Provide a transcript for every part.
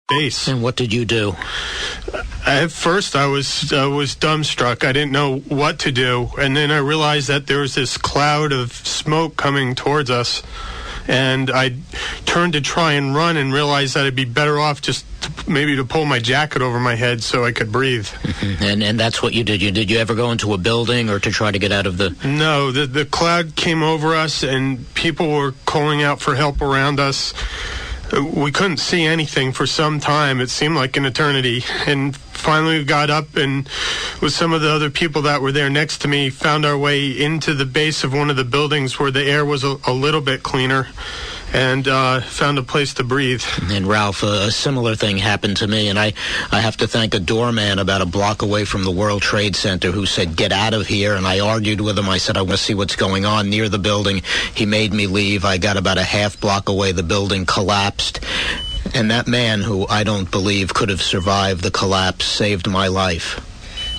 base. And what did you do? At first, I was dumbstruck. I didn't know what to do, and then I realized that there was this cloud of smoke coming towards us, and I turned to try and run and realized that I'd be better off just maybe to pull my jacket over my head so I could breathe. Mm-hmm. And that's what you did. Did you ever go into a building or to try to get out of the... No, the cloud came over us, and people were calling out for help around us. We couldn't see anything for some time. It seemed like an eternity. And finally we got up and with some of the other people that were there next to me, found our way into the base of one of the buildings where the air was a little bit cleaner, and found a place to breathe. And Ralph, a similar thing happened to me, and I have to thank a doorman about a block away from the World Trade Center who said, "Get out of here," and I argued with him. I said, "I want to see what's going on near the building." He made me leave. I got about a half block away. The building collapsed, and that man, who I don't believe could have survived the collapse, saved my life.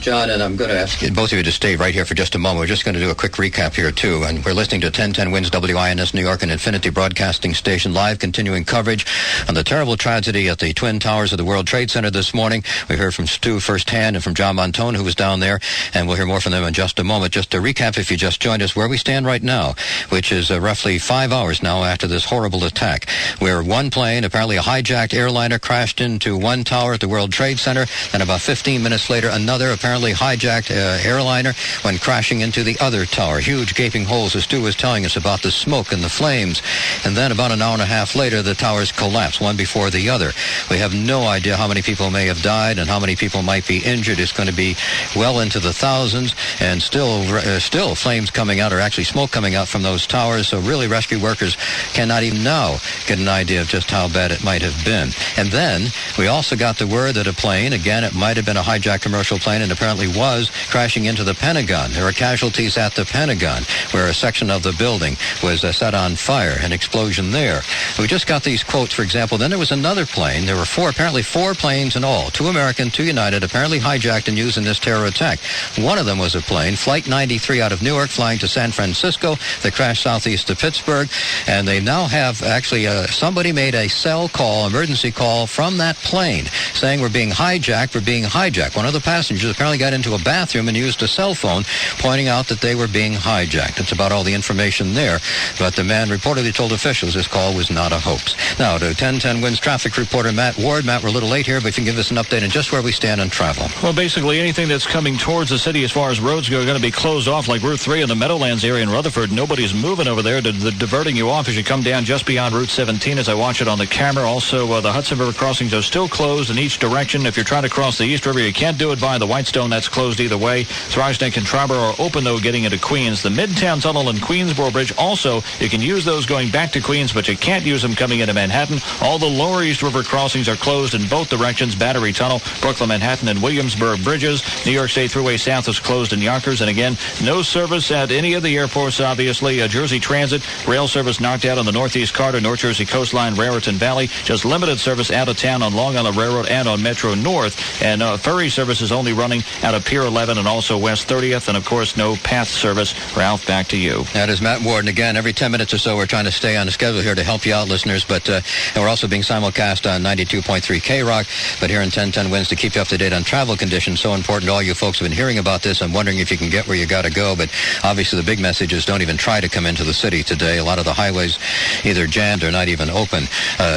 John, and I'm going to ask both of you to stay right here for just a moment. We're just going to do a quick recap here, too. And we're listening to 1010 WINS WINS New York and Infinity Broadcasting Station, live continuing coverage on the terrible tragedy at the Twin Towers of the World Trade Center this morning. We heard from Stu firsthand and from John Montone, who was down there, and we'll hear more from them in just a moment. Just to recap, if you just joined us, where we stand right now, which is roughly 5 hours now after this horrible attack, where one plane, apparently a hijacked airliner, crashed into one tower at the World Trade Center, and about 15 minutes later, another apparently hijacked airliner went crashing into the other tower. Huge gaping holes, as Stu was telling us about the smoke and the flames. And then about an hour and a half later, the towers collapsed, one before the other. We have no idea how many people may have died and how many people might be injured. It's going to be well into the thousands, and still flames coming out, or actually smoke coming out from those towers. So really, rescue workers cannot even now get an idea of just how bad it might have been. And then we also got the word that a plane, again, it might have been a hijacked commercial plane, and apparently was crashing into the Pentagon. There were casualties at the Pentagon, where a section of the building was set on fire, an explosion there. We just got these quotes, for example. Then there was another plane. There were apparently four planes in all, 2 American, 2 United, apparently hijacked and used in this terror attack. One of them was a plane, Flight 93 out of Newark, flying to San Francisco, that crashed southeast of Pittsburgh, and they now have actually somebody made a cell call, emergency call from that plane, saying we're being hijacked. One of the passengers apparently got into a bathroom and used a cell phone, pointing out that they were being hijacked. That's about all the information there. But the man reportedly told officials this call was not a hoax. Now to 1010 WINS traffic reporter Matt Ward. Matt, we're a little late here, but if you can give us an update on just where we stand on travel. Well, basically anything that's coming towards the city as far as roads go are going to be closed off, like Route 3 in the Meadowlands area in Rutherford. Nobody's moving over there. Diverting you off as you come down just beyond Route 17 as I watch it on the camera. Also, the Hudson River crossings are still closed in each direction. If you're trying to cross the East River, you can't do it by the Whitestone. That's closed either way. Throgsneck and Triborough are open, though, getting into Queens. The Midtown Tunnel and Queensboro Bridge also, you can use those going back to Queens, but you can't use them coming into Manhattan. All the lower East River crossings are closed in both directions. Battery Tunnel, Brooklyn, Manhattan, and Williamsburg bridges. New York State Thruway South is closed in Yonkers. And again, no service at any of the airports, obviously. Jersey Transit, rail service knocked out on the Northeast Corridor, North Jersey Coastline, Raritan Valley. Just limited service out of town on Long Island Railroad and on Metro North. And ferry service is only running out of Pier 11 and also West 30th. And, of course, no PATH service. Ralph, back to you. That is Matt Ward. And again, every 10 minutes or so, we're trying to stay on the schedule here to help you out, listeners. But and we're also being simulcast on 92.3 K-Rock. But here in 1010 WINS to keep you up to date on travel conditions. So important to all you folks who have been hearing about this. I'm wondering if you can get where you got to go. But obviously the big message is don't even try to come into the city today. A lot of the highways either jammed or not even open.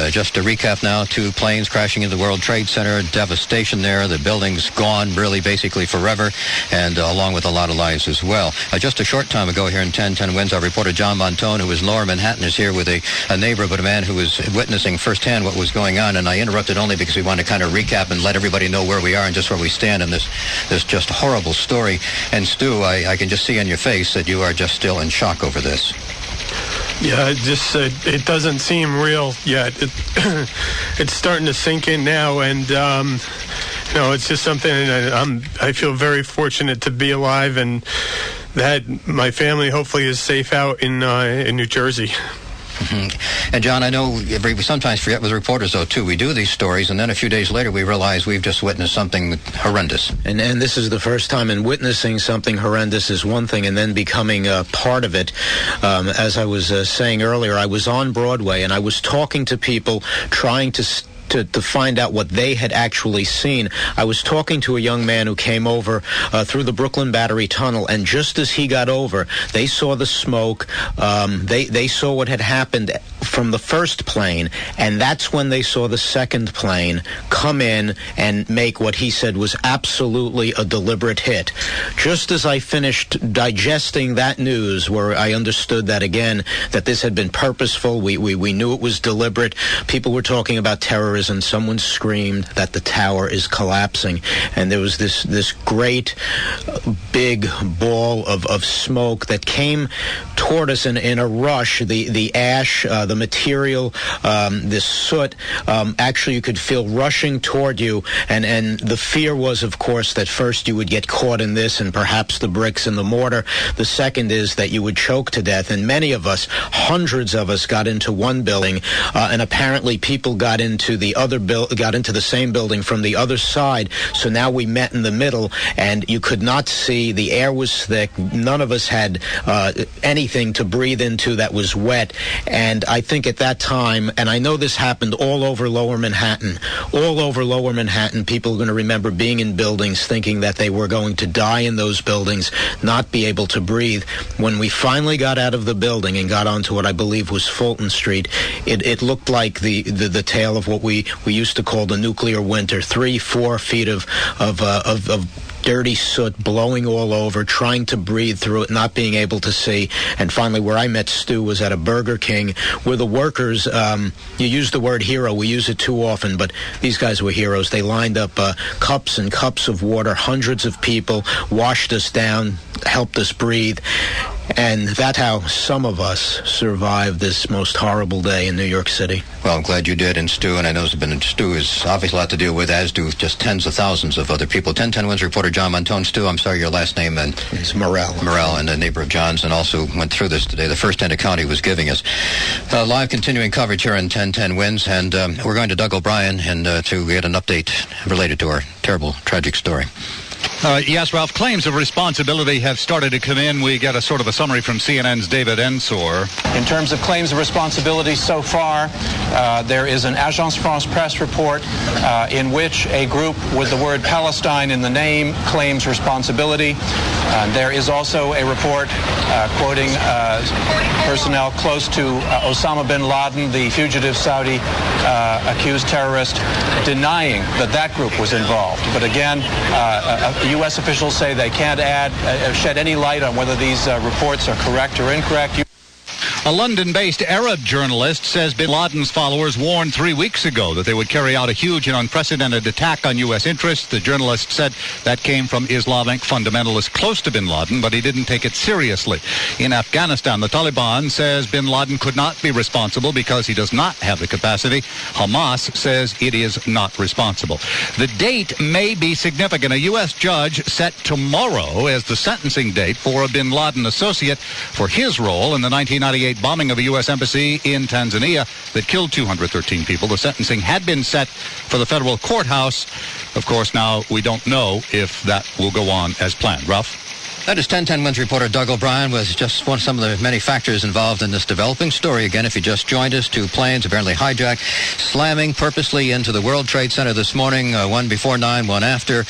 Just to recap now, 2 planes crashing into the World Trade Center. Devastation there. The building's gone really basically forever. And along with a lot of lives as well. Just a short time ago here in 1010 WINS, our reporter John Montone, who was in Lower Manhattan, is here with a neighbor, but a man who was witnessing firsthand what was going on. And I interrupted only because we want to kind of recap and let everybody know where we are and just where we stand in this just horrible story. And Stu, I can just see on your face that you are just still in shock over this. Yeah, it doesn't seem real yet. It's starting to sink in now, and it's just something I feel very fortunate to be alive, and that my family hopefully is safe out in New Jersey. Mm-hmm. And John, I know we sometimes forget with reporters, though, too. We do these stories, and then a few days later we realize we've just witnessed something horrendous. And this is the first time, in witnessing something horrendous is one thing, and then becoming a part of it. As I was saying earlier, I was on Broadway, and I was talking to people, trying to to find out what they had actually seen. I was talking to a young man who came over through the Brooklyn Battery Tunnel, and just as he got over, they saw the smoke. They saw what had happened from the first plane, and that's when they saw the second plane come in and make what he said was absolutely a deliberate hit. Just as I finished digesting that news, where I understood that again, that this had been purposeful, we knew it was deliberate. People were talking about terrorism. Someone screamed that the tower is collapsing, and there was this great big ball of smoke that came toward us in a rush. The ash, the material, this soot, actually you could feel rushing toward you, and the fear was, of course, that first you would get caught in this and perhaps the bricks and the mortar. The second is that you would choke to death, and many of us, hundreds of us, got into one building, and apparently people got into the same building from the other side. So now we met in the middle, and you could not see. The air was thick. None of us had anything to breathe into that was wet. And I think at that time, and I know this happened all over Lower Manhattan, people are going to remember being in buildings thinking that they were going to die in those buildings, not be able to breathe. When we finally got out of the building and got onto what I believe was Fulton Street, it looked like the tale of what we used to call the nuclear winter. 3-4 feet of dirty soot blowing all over, trying to breathe through it, not being able to see. And finally, where I met Stu was at a Burger King where the workers, you use the word hero, we use it too often, but these guys were heroes. They lined up cups and cups of water, hundreds of people, washed us down, helped us breathe. And that's how some of us survived this most horrible day in New York City. Well, I'm glad you did, and Stu, and I know Stu has obviously a lot to deal with, as do just tens of thousands of other people. 1010 Wins reporter John Montone. Stu, I'm sorry, your last name? And it's Morrell. Morrell, and a neighbor of John's, and also went through this today. The first end of county was giving us live continuing coverage here on 1010 Wins, and we're going to Doug O'Brien and to get an update related to our terrible, tragic story. Yes, Ralph, claims of responsibility have started to come in. We get a sort of a summary from CNN's David Ensor. In terms of claims of responsibility so far, there is an Agence France Presse report in which a group with the word Palestine in the name claims responsibility. There is also a report quoting personnel close to Osama bin Laden, the fugitive Saudi accused terrorist, denying that group was involved. But again, U.S. officials say they can't shed any light on whether these reports are correct or incorrect. A London-based Arab journalist says bin Laden's followers warned 3 weeks ago that they would carry out a huge and unprecedented attack on U.S. interests. The journalist said that came from Islamic fundamentalists close to bin Laden, but he didn't take it seriously. In Afghanistan, the Taliban says bin Laden could not be responsible because he does not have the capacity. Hamas says it is not responsible. The date may be significant. A U.S. judge set tomorrow as the sentencing date for a bin Laden associate for his role in the 1998 bombing of a U.S. embassy in Tanzania that killed 213 people. The sentencing had been set for the federal courthouse. Of course, now we don't know if that will go on as planned. Ralph? That is 1010 Wins reporter Doug O'Brien with just some of the many factors involved in this developing story. Again, if you just joined us, 2 planes apparently hijacked, slamming purposely into the World Trade Center this morning, one before 9, one after.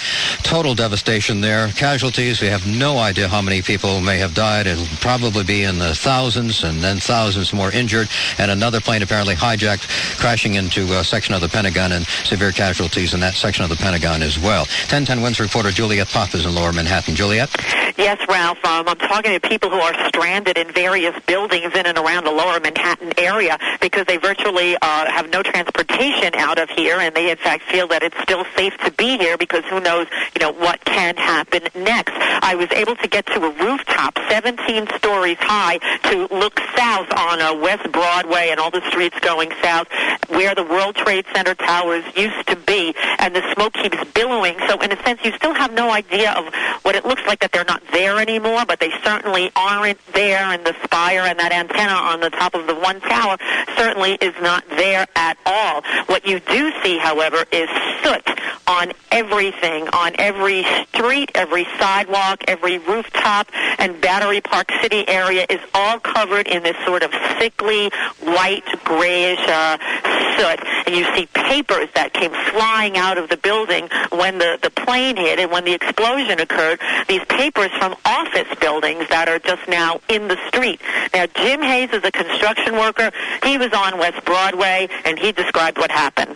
Total devastation there. Casualties, we have no idea how many people may have died. It'll probably be in the thousands, and then thousands more injured. And another plane apparently hijacked, crashing into a section of the Pentagon, and severe casualties in that section of the Pentagon as well. 1010 Wins reporter Juliet Pop is in Lower Manhattan. Juliet? Yes, Ralph. I'm talking to people who are stranded in various buildings in and around the Lower Manhattan area because they virtually have no transportation out of here, and they, in fact, feel that it's still safe to be here because who knows, what can happen next. I was able to get to a rooftop 17 stories high to look south on West Broadway and all the streets going south where the World Trade Center towers used to be, and the smoke keeps billowing. So, in a sense, you still have no idea of what it looks like that they're not there anymore, but they certainly aren't there, and the spire and that antenna on the top of the one tower certainly is not there at all. What you do see, however, is soot on everything, on every street, every sidewalk, every rooftop, and Battery Park City area is all covered in this sort of sickly, white, grayish soot. And you see papers that came flying out of the building when the plane hit and when the explosion occurred, these papers from office buildings that are just now in the street. Now, Jim Hayes is a construction worker. He was on West Broadway, and he described what happened.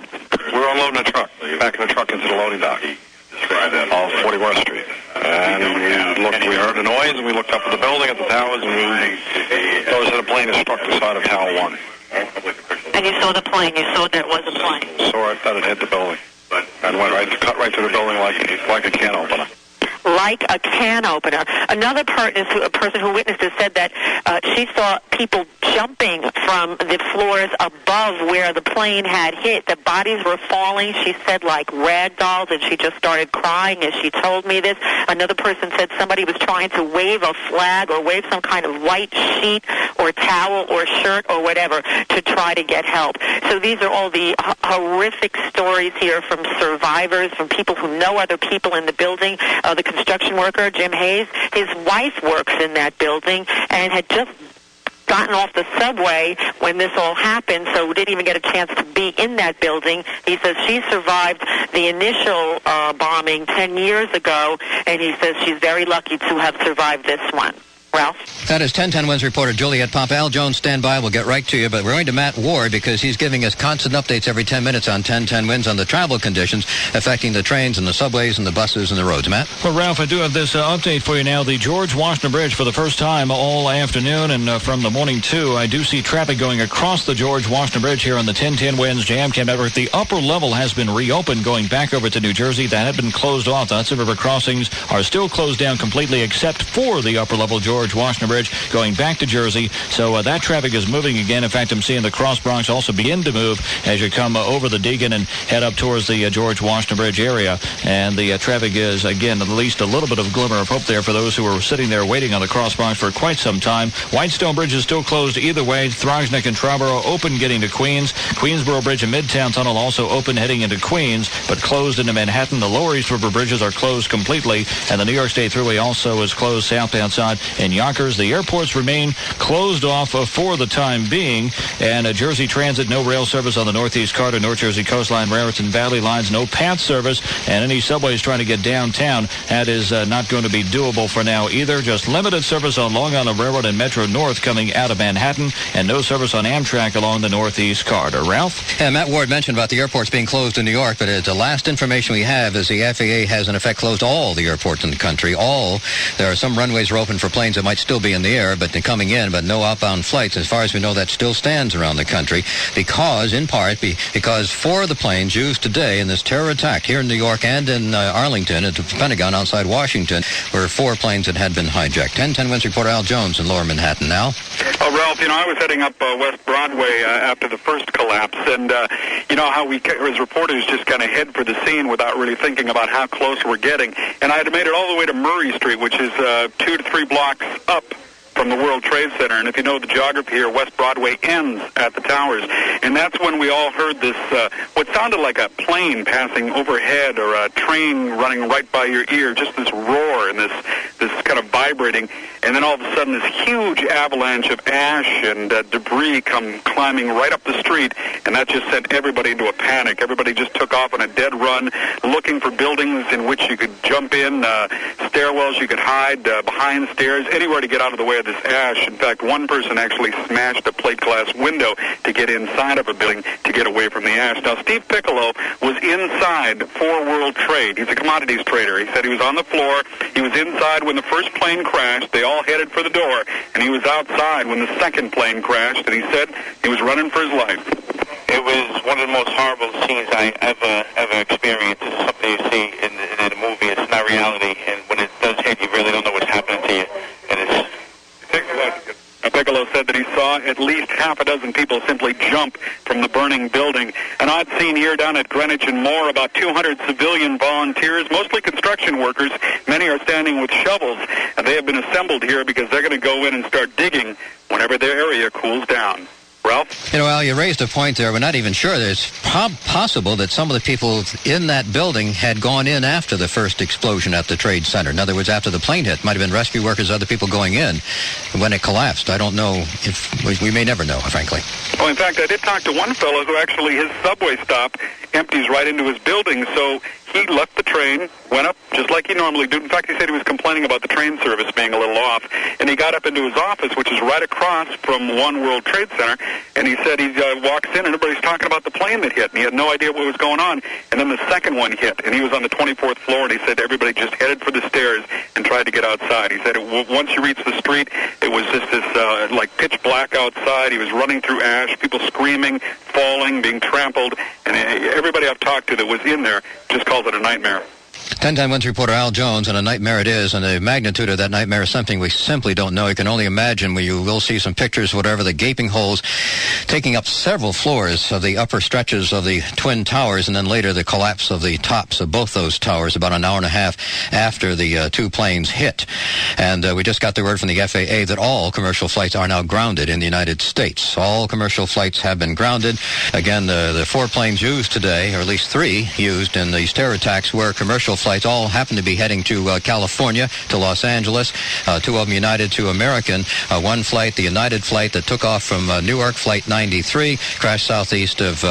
We were unloading a truck, back in the truck into the loading dock off 41st Street. And we heard a noise, and we looked up at the building, at the towers, and we noticed that a plane had struck the side of Tower 1. And you saw the plane. You saw there was a plane. Saw it, that it hit the building. And cut right through the building like a can opener. Like a can opener. Another person who witnessed it said that she saw people jumping from the floors above where the plane had hit. The bodies were falling, she said, like rag dolls, and she just started crying as she told me this. Another person said somebody was trying to wave a flag or wave some kind of white sheet or towel or shirt or whatever to try to get help. So these are all the horrific stories here from survivors, from people who know other people in the building. The construction worker, Jim Hayes, his wife works in that building and had just gotten off the subway when this all happened, so didn't even get a chance to be in that building. He says she survived the initial bombing 10 years ago, and he says she's very lucky to have survived this one. Ralph? That is 1010 Wins reporter Juliet Pop. Al Jones, stand by. We'll get right to you. But we're going to Matt Ward because he's giving us constant updates every 10 minutes on 1010 Wins on the travel conditions affecting the trains and the subways and the buses and the roads. Matt? Well, Ralph, I do have this update for you now. The George Washington Bridge for the first time all afternoon and from the morning too. I do see traffic going across the George Washington Bridge here on the 1010 Wins Jam Cam Network. The upper level has been reopened going back over to New Jersey. That had been closed off. The Hudson River crossings are still closed down completely except for the upper level George Washington Bridge going back to Jersey. So that traffic is moving again. In fact, I'm seeing the Cross Bronx also begin to move as you come over the Deegan and head up towards the George Washington Bridge area. And the traffic is, again, at least a little bit of glimmer of hope there for those who are sitting there waiting on the Cross Bronx for quite some time. Whitestone Bridge is still closed either way. Throgsneck and Trarborough open getting to Queens. Queensboro Bridge and Midtown Tunnel also open heading into Queens, but closed into Manhattan. The lower East River bridges are closed completely, and the New York State Thruway also is closed southbound side in Yonkers. The airports remain closed off for the time being, and Jersey Transit, no rail service on the Northeast Corridor, North Jersey Coastline, Raritan Valley lines, no PATH service, and any subways trying to get downtown, that is not going to be doable for now either. Just limited service on Long Island Railroad and Metro North coming out of Manhattan, and no service on Amtrak along the Northeast Corridor. Ralph? Yeah, Matt Ward mentioned about the airports being closed in New York, but the last information we have is the FAA has in effect closed all the airports in the country. There are some runways are open for planes that might still be in the air, but they're coming in, but no outbound flights. As far as we know, that still stands around the country because, in part, because 4 of the planes used today in this terror attack here in New York and in Arlington at the Pentagon outside Washington were 4 planes that had been hijacked. 1010 Wins reporter Al Jones in Lower Manhattan now. Ralph, I was heading up West Broadway after the first collapse, and you know how we, as reporters, just kind of head for the scene without really thinking about how close we're getting. And I had made it all the way to Murray Street, which is 2 to 3 blocks up from the World Trade Center. And if you know the geography here, West Broadway ends at the towers. And that's when we all heard this, what sounded like a plane passing overhead or a train running right by your ear, just this roar and this kind of vibrating. And then all of a sudden this huge avalanche of ash and debris come climbing right up the street. And that just sent everybody into a panic. Everybody just took off on a dead run, looking for buildings in which you could jump in, stairwells you could hide, behind stairs, anywhere to get out of the way of this ash. In fact, one person actually smashed a plate glass window to get inside of a building to get away from the ash. Now, Steve Piccolo was inside for World Trade. He's a commodities trader. He said he was on the floor. He was inside when the first plane crashed. They all headed for the door, and he was outside when the second plane crashed, and he said he was running for his life. It was one of the most horrible scenes I ever experienced. It's something you see in a movie. It's not reality, and when it does hit, you really don't know what's happening to you. And it's... Piccolo said that he saw at least half a dozen people simply jump from the burning building. An odd scene here down at Greenwich and Moore, about 200 civilian volunteers, mostly construction workers. Many are standing with shovels, and they have been assembled here because they're going to go in and start digging whenever their area cools down. Ralph? You know, Al, you raised a point there. We're not even sure. It's possible that some of the people in that building had gone in after the first explosion at the Trade Center. In other words, after the plane hit. Might have been rescue workers, other people going in when it collapsed. I don't know if we may never know, frankly. Well, in fact, I did talk to one fellow who actually his subway stop empties right into his building, so he left the train, went up just like he normally did. In fact, he said he was complaining about the train service being a little off, and he got up into his office, which is right across from One World Trade Center, and he said he walks in and everybody's talking about the plane that hit, and he had no idea what was going on, and then the second one hit, and he was on the 24th floor, and he said everybody just headed for the stairs and tried to get outside. He said once you reach the street, it was just this like pitch black outside. He was running through ash, people screaming, falling, being trampled, and everybody I've talked to that was in there just calls it a nightmare. 1010 Wins reporter Al Jones, and a nightmare it is, and the magnitude of that nightmare is something we simply don't know. You can only imagine. You will see some pictures, whatever, the gaping holes taking up several floors of the upper stretches of the Twin Towers, and then later the collapse of the tops of both those towers about an hour and a half after the two planes hit. And we just got the word from the FAA that all commercial flights are now grounded in the United States. All commercial flights have been grounded. Again, the 4 planes used today, or at least 3 used in these terror attacks, were commercial flights. All happen to be heading to California, to Los Angeles. 2 of them United, 2 American. One flight, the United flight that took off from Newark, Flight 93, crashed southeast of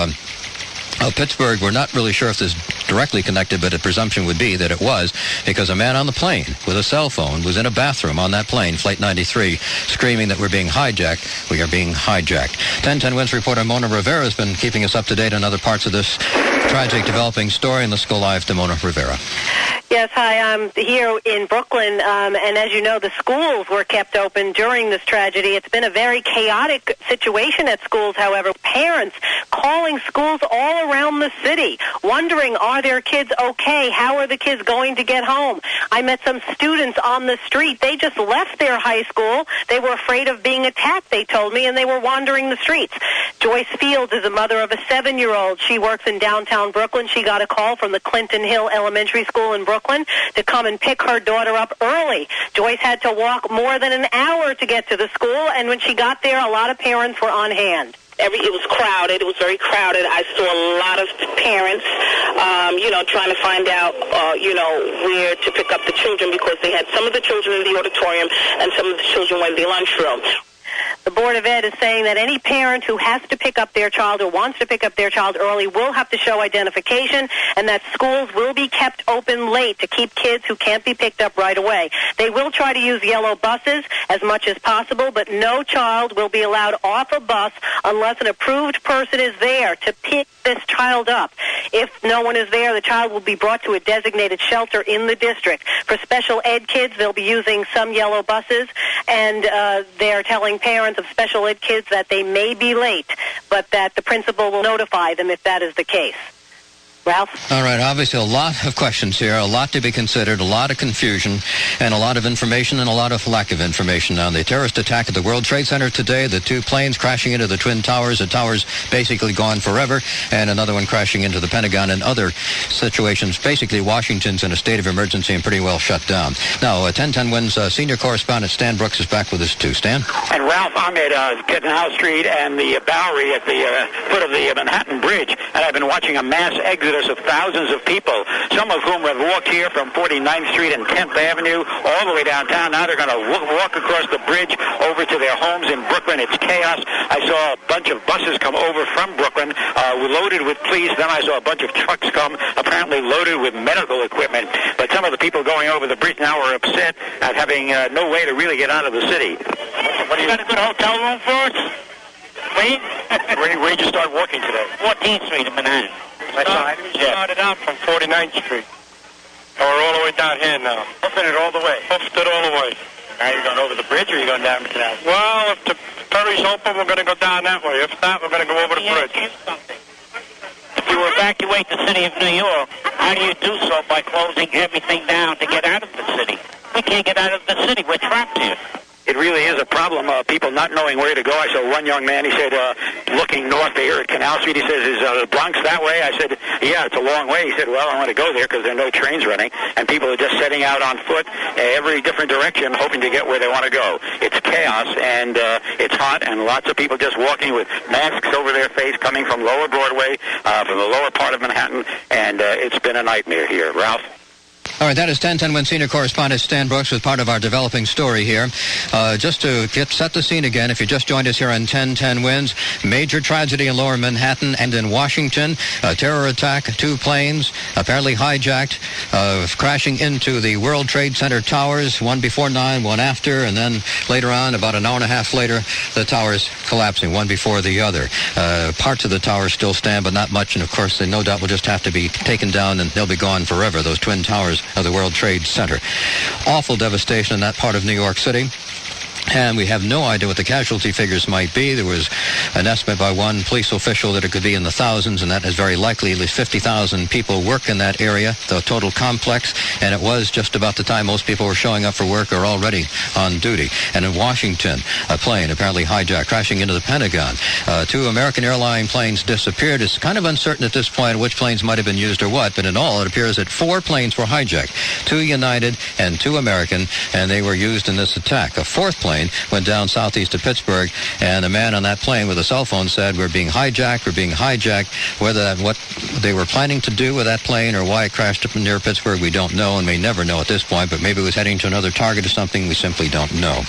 Pittsburgh. We're not really sure if this is directly connected, but a presumption would be that it was, because a man on the plane with a cell phone was in a bathroom on that plane, Flight 93, screaming that we're being hijacked. We are being hijacked. 1010 Wins reporter Mona Rivera has been keeping us up to date on other parts of this tragic developing story, and let's go live to Mona Rivera. Yes, hi, I'm here in Brooklyn, and as you know, the schools were kept open during this tragedy. It's been a very chaotic situation at schools, however. Parents calling schools all around the city, wondering, are their kids okay? How are the kids going to get home? I met some students on the street. They just left their high school. They were afraid of being attacked, they told me, and they were wandering the streets. Joyce Fields is a mother of a 7-year-old. She works in downtown Brooklyn. She got a call from the Clinton Hill Elementary School in Brooklyn to come and pick her daughter up early. Joyce had to walk more than an hour to get to the school, and when she got there, a lot of parents were on hand. It was crowded. It was very crowded. I saw a lot of parents, trying to find out, where to pick up the children, because they had some of the children in the auditorium and some of the children were in the lunchroom. The Board of Ed is saying that any parent who has to pick up their child or wants to pick up their child early will have to show identification, and that schools will be kept open late to keep kids who can't be picked up right away. They will try to use yellow buses as much as possible, but no child will be allowed off a bus unless an approved person is there to pick this child up. If no one is there, the child will be brought to a designated shelter in the district. For special ed kids, they'll be using some yellow buses, and they're telling parents of special ed kids that they may be late, but that the principal will notify them if that is the case. Ralph? All right, obviously a lot of questions here, a lot to be considered, a lot of confusion, and a lot of information and a lot of lack of information on the terrorist attack at the World Trade Center today, the 2 planes crashing into the Twin Towers, the towers basically gone forever, and another one crashing into the Pentagon, and other situations. Basically, Washington's in a state of emergency and pretty well shut down. Now, 1010 Wins senior correspondent Stan Brooks is back with us too. Stan? And Ralph, I'm at Kittenhouse Street and the Bowery at the foot of the Manhattan Bridge, and I've been watching a mass exodus of thousands of people, some of whom have walked here from 49th Street and 10th Avenue all the way downtown. Now they're going to walk across the bridge over to their homes in Brooklyn. It's chaos. I saw a bunch of buses come over from Brooklyn loaded with police. Then I saw a bunch of trucks come, apparently loaded with medical equipment. But some of the people going over the bridge now are upset at having no way to really get out of the city. What do you got a good hotel room for us? Wait. Where did you start working today? 14th Street in Manhattan. We started out from 49th Street. And we're all the way down here now. Hoofing it all the way. Hoofed it all the way. Are you going over the bridge or are you going down to that? Well, if the ferry's open, we're going to go down that way. If not, we're going to go over the bridge. If you evacuate the city of New York, how do you do so by closing everything down to get out of the city? We can't get out of the city. We're trapped here. It really is a problem, people not knowing where to go. I saw one young man, he said, looking north here at Canal Street, he says, is the Bronx that way? I said, yeah, it's a long way. He said, well, I want to go there because there are no trains running, and people are just setting out on foot every different direction, hoping to get where they want to go. It's chaos, and it's hot, and lots of people just walking with masks over their face coming from Lower Broadway, from the lower part of Manhattan, and it's been a nightmare here. Ralph? All right, that is 1010 WINS senior correspondent Stan Brooks with part of our developing story here. Just to set the scene again, if you just joined us here on 1010 WINS, major tragedy in lower Manhattan and in Washington. A terror attack, 2 planes apparently hijacked, crashing into the World Trade Center towers, one before 9, one after, and then later on, about an hour and a half later, the towers collapsing, one before the other. Parts of the towers still stand, but not much, and of course, they no doubt will just have to be taken down, and they'll be gone forever, those twin towers of the World Trade Center. Awful devastation in that part of New York City. And we have no idea what the casualty figures might be. There was an estimate by one police official that it could be in the thousands, and that is very likely. At least 50,000 people work in that area, the total complex, and it was just about the time most people were showing up for work or already on duty. And in Washington, a plane apparently hijacked, crashing into the Pentagon. 2 American airline planes disappeared. It's kind of uncertain at this point which planes might have been used or what, but in all, it appears that 4 planes were hijacked, 2 United and 2 American, and they were used in this attack. A 4th plane went down southeast of Pittsburgh, and a man on that plane with a cell phone said, we're being hijacked. Whether what they were planning to do with that plane or why it crashed up near Pittsburgh, we don't know, and may never know at this point, but maybe it was heading to another target or something. We simply don't know.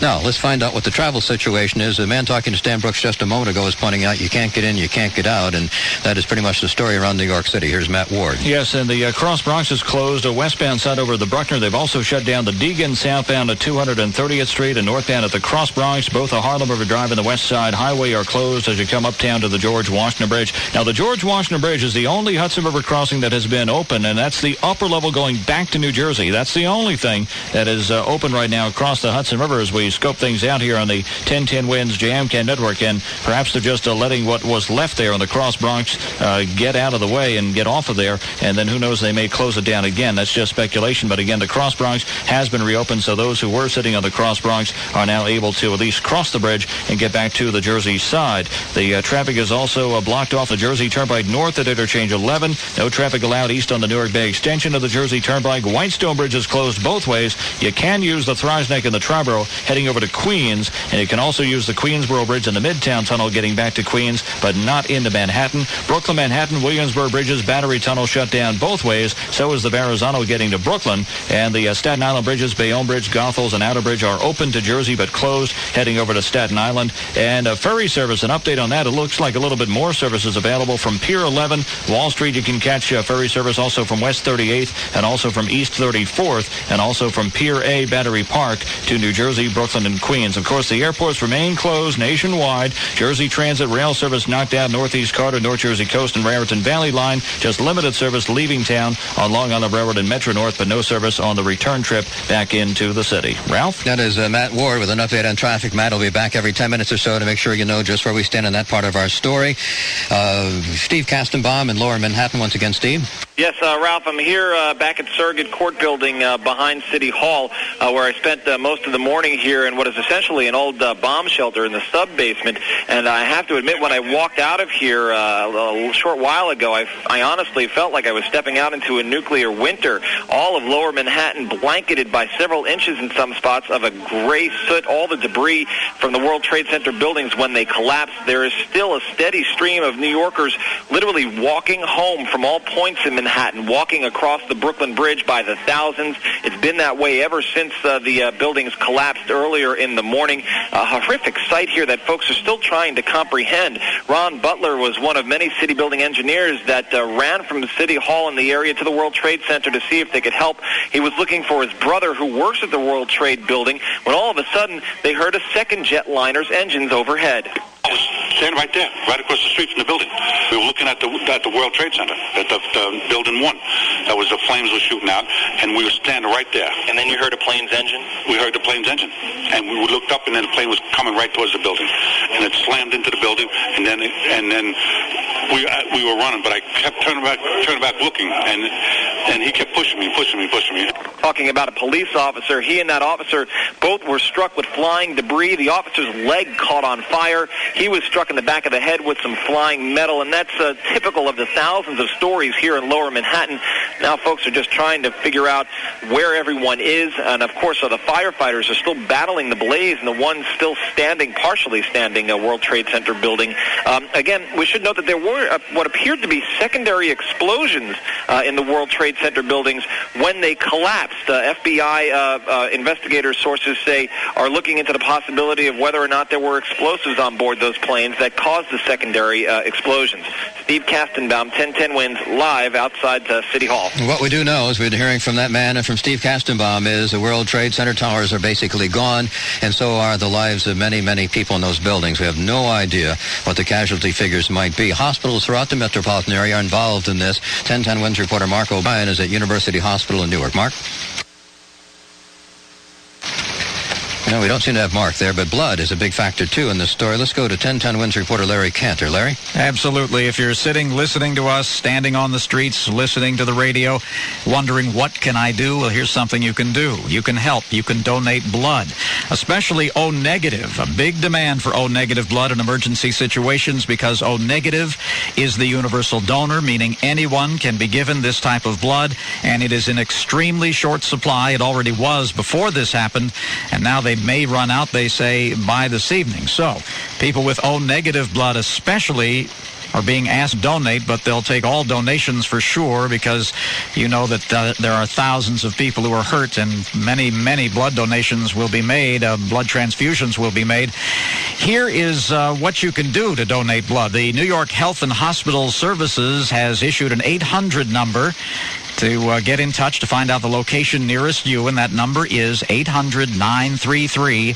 Now, let's find out what the travel situation is. The man talking to Stan Brooks just a moment ago was pointing out you can't get in, you can't get out, and that is pretty much the story around New York City. Here's Matt Ward. Yes, and the Cross Bronx is closed. A westbound side over the Bruckner. They've also shut down the Deegan southbound at 230th Street and northbound at the Cross Bronx. Both the Harlem River Drive and the West Side Highway are closed as you come uptown to the George Washington Bridge. Now, the George Washington Bridge is the only Hudson River crossing that has been open, and that's the upper level going back to New Jersey. That's the only thing that is open right now across the Hudson River as we scope things out here on the 1010 WINS JamCam network, and perhaps they're just letting what was left there on the Cross Bronx get out of the way and get off of there, and then who knows, they may close it down again. That's just speculation, but again, the Cross Bronx has been reopened, so those who were sitting on the Cross Bronx are now able to at least cross the bridge and get back to the Jersey side. The traffic is also blocked off the Jersey Turnpike north at interchange 11. No traffic allowed east on the Newark Bay extension of the Jersey Turnpike. Whitestone Bridge is closed both ways. You can use the Thriesneck and the Triborough heading over to Queens, and you can also use the Queensboro Bridge and the Midtown Tunnel getting back to Queens, but not into Manhattan. Brooklyn, Manhattan, Williamsburg Bridges, Battery Tunnel shut down both ways. So is the Verrazano getting to Brooklyn, and the Staten Island Bridges, Bayonne Bridge, Goethals, and Outer Bridge are open to Jersey but closed heading over to Staten Island. And a ferry service, an update on that. It looks like a little bit more services available from Pier 11, Wall Street. You can catch a ferry service also from West 38th and also from East 34th and also from Pier A, Battery Park to New Jersey, Brooklyn, and Queens. Of course, the airports remain closed nationwide. Jersey Transit rail service knocked out Northeast Corridor, North Jersey Coast, and Raritan Valley Line. Just limited service leaving town on Long Island Railroad and Metro North, but no service on the return trip back into the city. Ralph? That is Matt Ward with an update on traffic. Matt will be back every 10 minutes or so to make sure you know just where we stand in that part of our story. Steve Kastenbaum in Lower Manhattan once again. Steve? Yes, Ralph, I'm here back at Surrogate Court Building behind City Hall, where I spent most of the morning here in what is essentially an old bomb shelter in the sub-basement. And I have to admit, when I walked out of here a short while ago, I honestly felt like I was stepping out into a nuclear winter. All of Lower Manhattan blanketed by several inches in some spots of a gray soot, all the debris from the World Trade Center buildings when they collapsed. There is still a steady stream of New Yorkers literally walking home from all points in Manhattan, walking across the Brooklyn Bridge by the thousands. It's been that way ever since the buildings collapsed earlier in the morning. A horrific sight here that folks are still trying to comprehend. Ron Butler was one of many city building engineers that ran from the City Hall in the area to the World Trade Center to see if they could help. He was looking for his brother who works at the World Trade Building when all of a sudden they heard a second jetliner's engines overhead. I was standing right there, right across the street from the building. We were looking at the World Trade Center, at the building 1. That was the flames were shooting out, and we were standing right there. And then you heard a plane's engine? We heard the plane's engine, and we looked up, and then the plane was coming right towards the building, and it slammed into the building, and then we were running, but I kept turning back looking, and he kept pushing me. talking about a police officer. He and that officer both were struck with flying debris. The officer's leg caught on fire. He was struck in the back of the head with some flying metal, and that's typical of the thousands of stories here in Lower Manhattan. Now folks are just trying to figure out where everyone is, and of course the firefighters are still battling the blaze and the one still standing, partially standing, World Trade Center building. Again, we should note that there were what appeared to be secondary explosions in the World Trade Center buildings when they collapsed. FBI investigators, sources say, are looking into the possibility of whether or not there were explosives on board those planes that caused the secondary explosions. Steve Kastenbaum, 1010 Wins, live outside City Hall. What we do know, as we've been hearing from that man and from Steve Kastenbaum, is the World Trade Center towers are basically gone, and so are the lives of many, many people in those buildings. We have no idea what the casualty figures might be. Hospitals throughout the metropolitan area are involved in this. 1010 Wins reporter Mark O'Brien is at University Hospital in Newark. Mark? No, we don't seem to have Mark there, but blood is a big factor, too, in this story. Let's go to 1010 Wins reporter Larry Cantor. Larry? Absolutely. If you're sitting, listening to us, standing on the streets, listening to the radio, wondering what can I do, well, here's something you can do. You can help. You can donate blood, especially O-negative. A big demand for O-negative blood in emergency situations because O-negative is the universal donor, meaning anyone can be given this type of blood, and it is in extremely short supply. It already was before this happened, and now they may run out, they say, by this evening. So people with O-negative blood especially are being asked to donate, but they'll take all donations for sure because you know that there are thousands of people who are hurt and many, many blood donations will be made, blood transfusions will be made. Here is what you can do to donate blood. The New York Health and Hospital Services has issued an 800 number to get in touch to find out the location nearest you, and that number is 800-933-2566,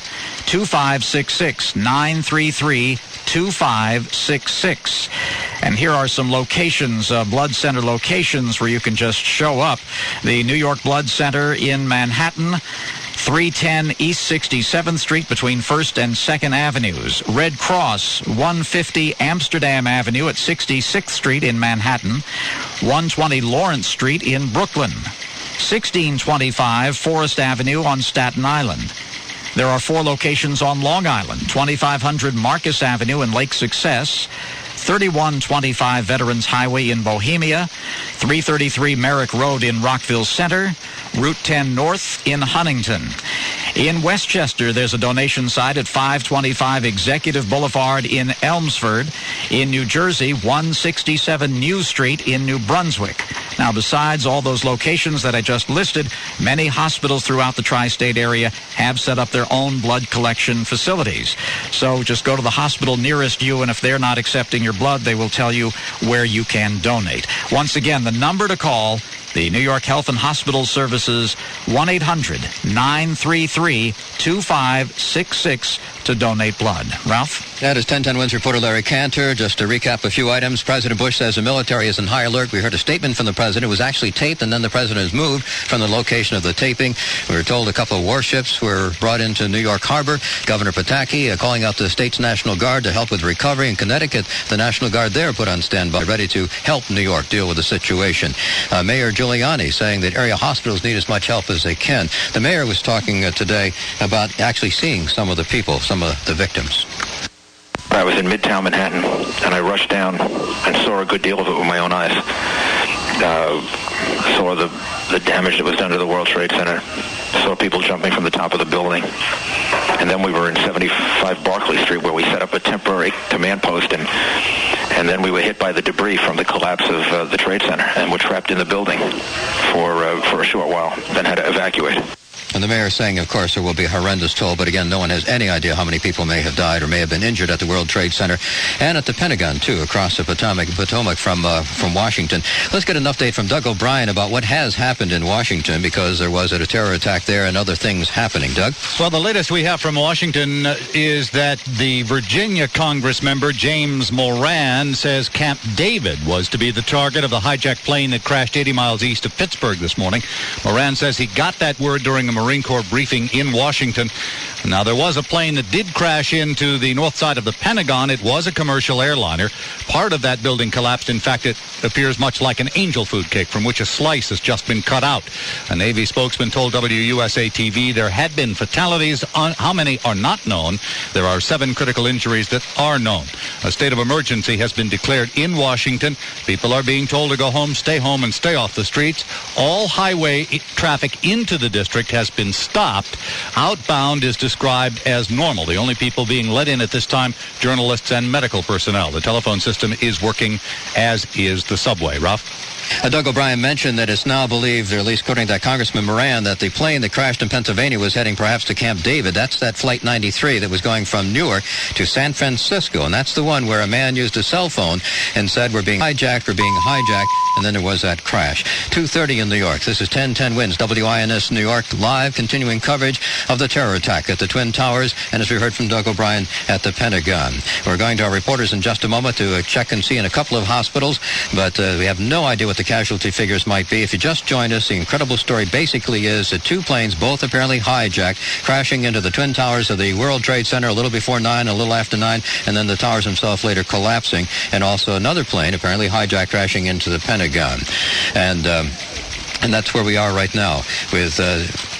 933-2566. And here are some locations, blood center locations where you can just show up. The New York Blood Center in Manhattan, 310 East 67th Street between 1st and 2nd Avenues. Red Cross, 150 Amsterdam Avenue at 66th Street in Manhattan. 120 Lawrence Street in Brooklyn. 1625 Forest Avenue on Staten Island. There are 4 locations on Long Island. 2500 Marcus Avenue in Lake Success. 3125 Veterans Highway in Bohemia, 333 Merrick Road in Rockville Center, Route 10 North in Huntington. In Westchester, there's a donation site at 525 Executive Boulevard in Elmsford. In New Jersey, 167 New Street in New Brunswick. Now, besides all those locations that I just listed, many hospitals throughout the tri-state area have set up their own blood collection facilities. So just go to the hospital nearest you, and if they're not accepting your blood, they will tell you where you can donate. Once again, the number to call, the New York Health and Hospital Services, 1-800-933-2566 to donate blood. Ralph? That is 1010 Wins reporter Larry Cantor. Just to recap a few items, President Bush says the military is in high alert. We heard a statement from the president. It was actually taped, and then the president is moved from the location of the taping. We were told a couple of warships were brought into New York Harbor. Governor Pataki calling out the state's National Guard to help with recovery. In Connecticut, the National Guard there put on standby, ready to help New York deal with the situation. Mayor Giuliani saying that area hospitals need as much help as they can. The mayor was talking today about actually seeing some of the people, some of the victims. I was in Midtown Manhattan, and I rushed down and saw a good deal of it with my own eyes. Saw the damage that was done to the World Trade Center. Saw people jumping from the top of the building. And then we were in 75 Barclay Street, where we set up a temporary command post, and then we were hit by the debris from the collapse of the Trade Center, and were trapped in the building for a short while, then had to evacuate. And the mayor is saying, of course, there will be a horrendous toll, but again, no one has any idea how many people may have died or may have been injured at the World Trade Center and at the Pentagon, too, across the Potomac from Washington. Let's get an update from Doug O'Brien about what has happened in Washington, because there was a terror attack there and other things happening. Doug? Well, the latest we have from Washington is that the Virginia Congress member James Moran says Camp David was to be the target of the hijacked plane that crashed 80 miles east of Pittsburgh this morning. Moran says he got that word during a Marine Corps briefing in Washington. Now, there was a plane that did crash into the north side of the Pentagon. It was a commercial airliner. Part of that building collapsed. In fact, it appears much like an angel food cake from which a slice has just been cut out. A Navy spokesman told WUSA-TV there had been fatalities. How many are not known. There are 7 critical injuries that are known. A state of emergency has been declared in Washington. People are being told to go home, and stay off the streets. All highway traffic into the district has been stopped. Outbound is described as normal. The only people being let in at this time, journalists and medical personnel. The telephone system is working, as is the subway. Ralph? Doug O'Brien mentioned that it's now believed, or at least according to that Congressman Moran, that the plane that crashed in Pennsylvania was heading perhaps to Camp David. That's that Flight 93 that was going from Newark to San Francisco. And that's the one where a man used a cell phone and said, we're being hijacked. And then there was that crash. 2:30 in New York. This is 1010 Wins, WINS New York, live continuing coverage of the terror attack at the Twin Towers. And as we heard from Doug O'Brien, at the Pentagon. We're going to our reporters in just a moment to check and see in a couple of hospitals. But we have no idea what the casualty figures might be. If you just joined us, the incredible story basically is that 2 planes, both apparently hijacked, crashing into the Twin Towers of the World Trade Center a little before 9, a little after 9, and then the towers themselves later collapsing, and also another plane apparently hijacked, crashing into the Pentagon. And that's where we are right now, with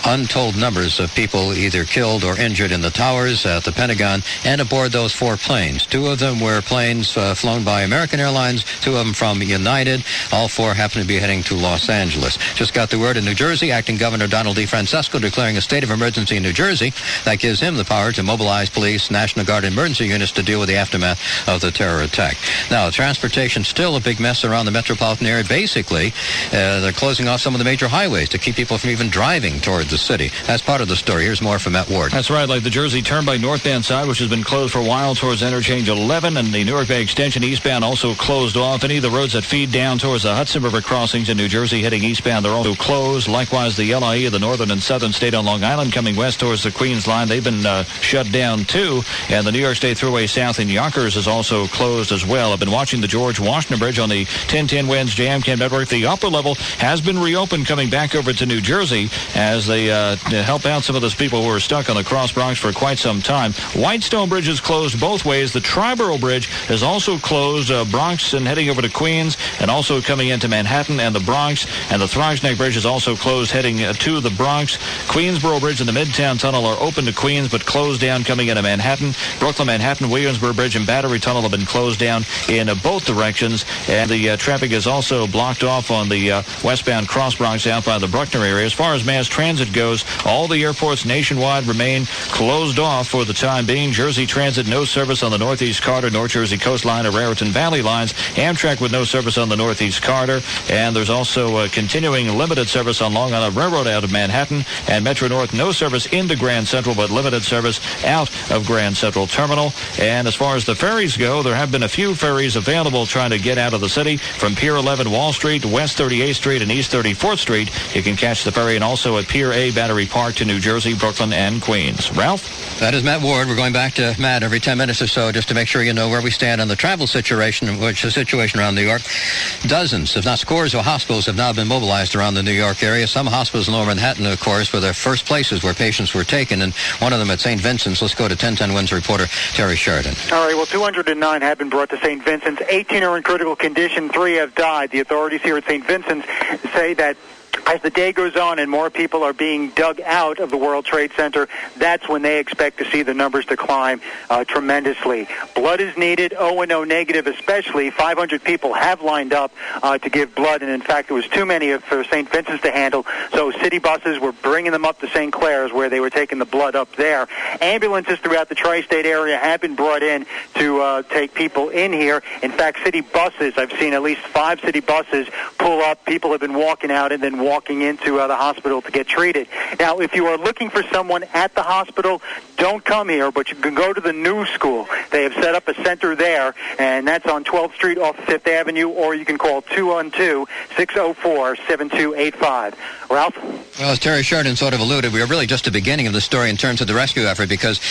untold numbers of people either killed or injured in the towers at the Pentagon and aboard those 4 planes. 2 of them were planes flown by American Airlines, 2 of them from United. All 4 happen to be heading to Los Angeles. Just got the word in New Jersey, Acting Governor Donald DeFrancesco declaring a state of emergency in New Jersey. That gives him the power to mobilize police, National Guard, and emergency units to deal with the aftermath of the terror attack. Now, transportation still a big mess around the metropolitan area. Basically, they're closing off some of the major highways to keep people from even driving toward the city. That's part of the story. Here's more from Matt Ward. That's right, like the Jersey Turnpike northbound side, which has been closed for a while towards Interchange 11, and the Newark Bay Extension eastbound also closed off. Any of the roads that feed down towards the Hudson River crossings in New Jersey heading eastbound, they're also closed. Likewise, the LIE of the northern and southern state on Long Island coming west towards the Queens line, they've been shut down too. And the New York State Thruway south in Yonkers is also closed as well. I've been watching the George Washington Bridge on the 1010 Wins Jam Cam Network. The upper level has been reopened coming back over to New Jersey as they help out some of those people who are stuck on the Cross Bronx for quite some time. Whitestone Bridge is closed both ways. The Triborough Bridge is also closed, Bronx and heading over to Queens, and also coming into Manhattan and the Bronx. And the Throgs Neck Bridge is also closed heading to the Bronx. Queensboro Bridge and the Midtown Tunnel are open to Queens but closed down coming into Manhattan. Brooklyn, Manhattan, Williamsburg Bridge and Battery Tunnel have been closed down in both directions. And the traffic is also blocked off on the westbound Cross Bronx out by the Bruckner area. As far as mass transit goes, all the airports nationwide remain closed off for the time being. Jersey Transit, no service on the Northeast Corridor, North Jersey Coastline, or Raritan Valley lines. Amtrak with no service on the Northeast Corridor. And there's also continuing limited service on Long Island Railroad out of Manhattan. And Metro North, no service into Grand Central, but limited service out of Grand Central Terminal. And as far as the ferries go, there have been a few ferries available trying to get out of the city from Pier 11 Wall Street, West 38th Street, and East 34th Street. You can catch the ferry, and also at Pier A, Battery Park to New Jersey, Brooklyn, and Queens. Ralph? That is Matt Ward. We're going back to Matt every 10 minutes or so just to make sure you know where we stand on the travel situation, which is the situation around New York. Dozens, if not scores, of hospitals have now been mobilized around the New York area. Some hospitals in Lower Manhattan, of course, were the first places where patients were taken, and one of them at St. Vincent's. Let's go to 1010 Wins reporter Terry Sheridan. All right, well, 209 have been brought to St. Vincent's. 18 are in critical condition. 3 have died. The authorities here at St. Vincent's say that as the day goes on and more people are being dug out of the World Trade Center, that's when they expect to see the numbers to climb tremendously. Blood is needed, O and O negative especially. 500 people have lined up to give blood, and in fact, there was too many for St. Vincent's to handle, so city buses were bringing them up to St. Clair's, where they were taking the blood up there. Ambulances throughout the tri-state area have been brought in to take people in here. In fact, city buses, I've seen at least 5 city buses pull up. People have been walking out and then walking into the hospital to get treated. Now, if you are looking for someone at the hospital, don't come here, but you can go to the New School. They have set up a center there, and that's on 12th Street off 5th Avenue, or you can call 212-604-7285. Ralph? Well, as Terry Sheridan sort of alluded, we are really just the beginning of the story in terms of the rescue effort, because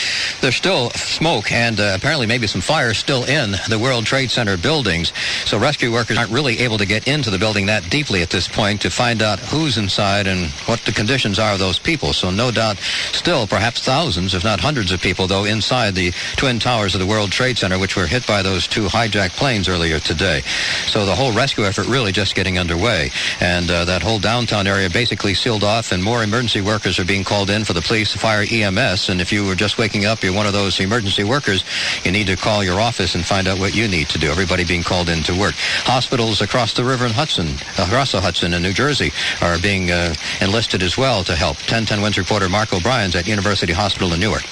there's still smoke and apparently maybe some fire still in the World Trade Center buildings. So rescue workers aren't really able to get into the building that deeply at this point to find out who's inside and what the conditions are of those people. So no doubt still perhaps thousands, if not hundreds of people, though, inside the Twin Towers of the World Trade Center, which were hit by those two hijacked planes earlier today. So the whole rescue effort really just getting underway. And that whole downtown area basically sealed off, and more emergency workers are being called in for the police, fire, EMS. And if you were just waking up, you're one of those emergency workers, you need to call your office and find out what you need to do. Everybody being called in to work. Hospitals across the river in across the Hudson in New Jersey are being enlisted as well to help. 1010 Wins reporter Mark O'Brien's at University Hospital in Newark.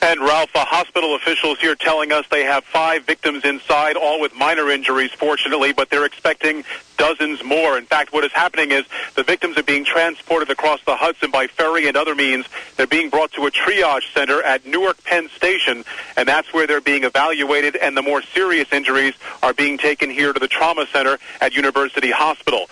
And Ralph, hospital officials here telling us they have 5 victims inside, all with minor injuries, fortunately, but they're expecting dozens more. In fact, what is happening is the victims are being transported across the Hudson by ferry and other means. They're being brought to a triage center at Newark Penn Station, and that's where they're being evaluated, and the more serious injuries are being taken here to the trauma center at University Hospital.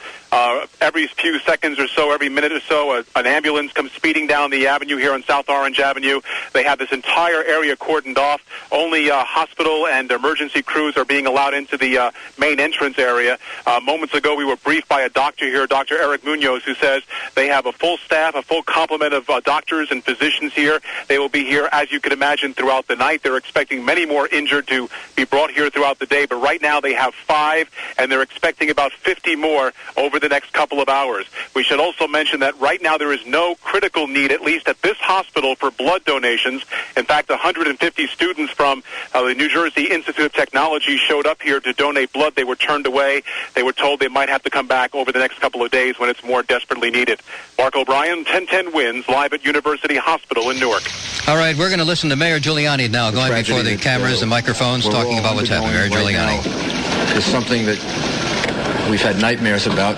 Every few seconds or so, every minute or so, an ambulance comes speeding down the avenue here on South Orange Avenue. They have this entire area cordoned off. Only hospital and emergency crews are being allowed into the main entrance area. Moments ago, we were briefed by a doctor here, Dr. Eric Munoz, who says they have a full staff, a full complement of doctors and physicians here. They will be here, as you can imagine, throughout the night. They're expecting many more injured to be brought here throughout the day, but right now they have 5, and they're expecting about 50 more over the next couple of hours. We should also mention that right now there is no critical need, at least at this hospital, for blood donations. In fact, 150 students from the New Jersey Institute of Technology showed up here to donate blood. They were turned away. They were told they might have to come back over the next couple of days when it's more desperately needed. Mark O'Brien, 1010 Wins, live at University Hospital in Newark. All right, we're going to listen to Mayor Giuliani now, going before the cameras and microphones, talking about what's happening. Mayor Giuliani. It's something that we've had nightmares about,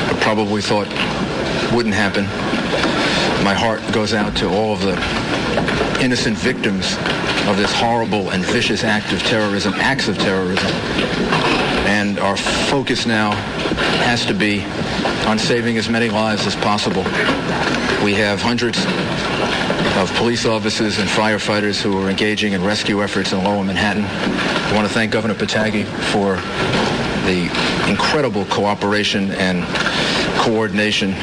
but probably thought wouldn't happen. My heart goes out to all of the innocent victims of this horrible and vicious acts of terrorism. And our focus now has to be on saving as many lives as possible. We have hundreds of police officers and firefighters who are engaging in rescue efforts in Lower Manhattan. I want to thank Governor Pataki for the incredible cooperation and coordination,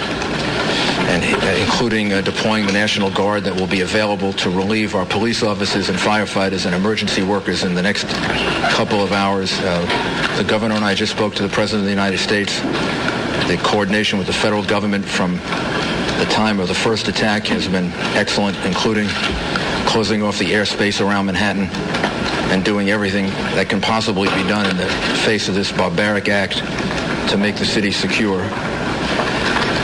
and including deploying the National Guard that will be available to relieve our police officers and firefighters and emergency workers in the next couple of hours. The governor and I just spoke to the President of the United States. The coordination with the federal government from the time of the first attack has been excellent, including closing off the airspace around Manhattan and doing everything that can possibly be done in the face of this barbaric act to make the city secure.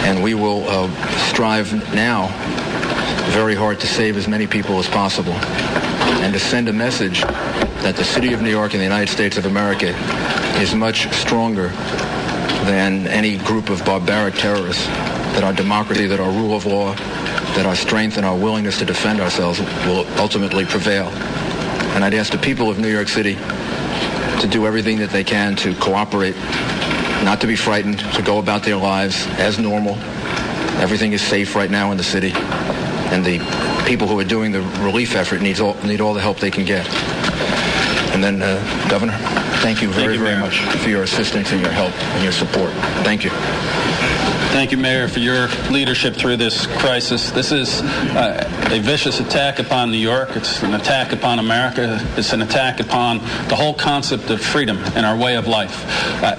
And we will strive now very hard to save as many people as possible and to send a message that the city of New York and the United States of America is much stronger than any group of barbaric terrorists, that our democracy, that our rule of law, that our strength and our willingness to defend ourselves will ultimately prevail. And I'd ask the people of New York City to do everything that they can to cooperate, not to be frightened, to go about their lives as normal. Everything is safe right now in the city, and the people who are doing the relief effort need all the help they can get. And then, Governor, thank you very much for your assistance and your help and your support. Thank you. Thank you, Mayor, for your leadership through this crisis. This is a vicious attack upon New York. It's an attack upon America. It's an attack upon the whole concept of freedom and our way of life.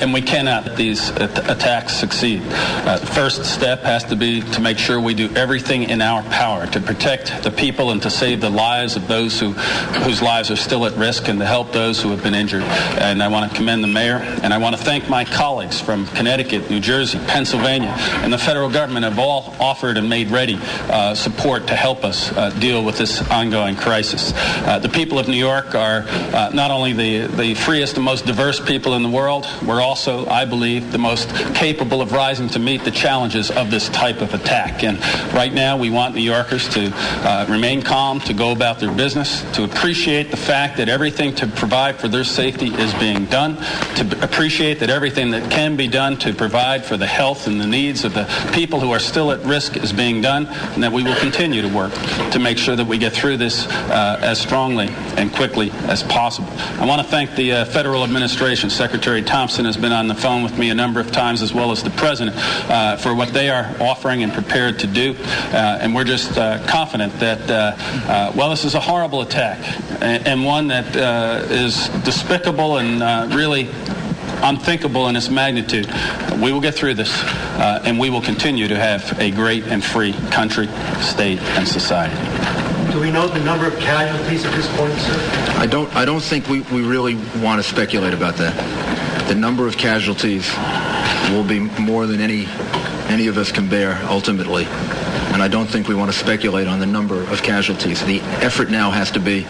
And we cannot let these attacks succeed. The first step has to be to make sure we do everything in our power to protect the people and to save the lives of those whose lives are still at risk, and to help those who have been injured. And I want to commend the mayor, and I want to thank my colleagues from Connecticut, New Jersey, Pennsylvania, and the federal government have all offered and made ready support to help us deal with this ongoing crisis. The people of New York are not only the freest and most diverse people in the world, we're also, I believe, the most capable of rising to meet the challenges of this type of attack. And right now, we want New Yorkers to remain calm, to go about their business, to appreciate the fact that everything to provide for their safety is being done, to appreciate that everything that can be done to provide for the health and the needs needs of the people who are still at risk is being done, and that we will continue to work to make sure that we get through this as strongly and quickly as possible. I want to thank the federal administration. Secretary Thompson has been on the phone with me a number of times, as well as the President, for what they are offering and prepared to do. And we're just confident that, well, this is a horrible attack and one that is despicable and really unthinkable in its magnitude. We will get through this, and we will continue to have a great and free country, state, and society. Do we know the number of casualties at this point, sir? I don't think we really want to speculate about that. The number of casualties will be more than any of us can bear ultimately. And I don't think we want to speculate on the number of casualties. The effort now has to be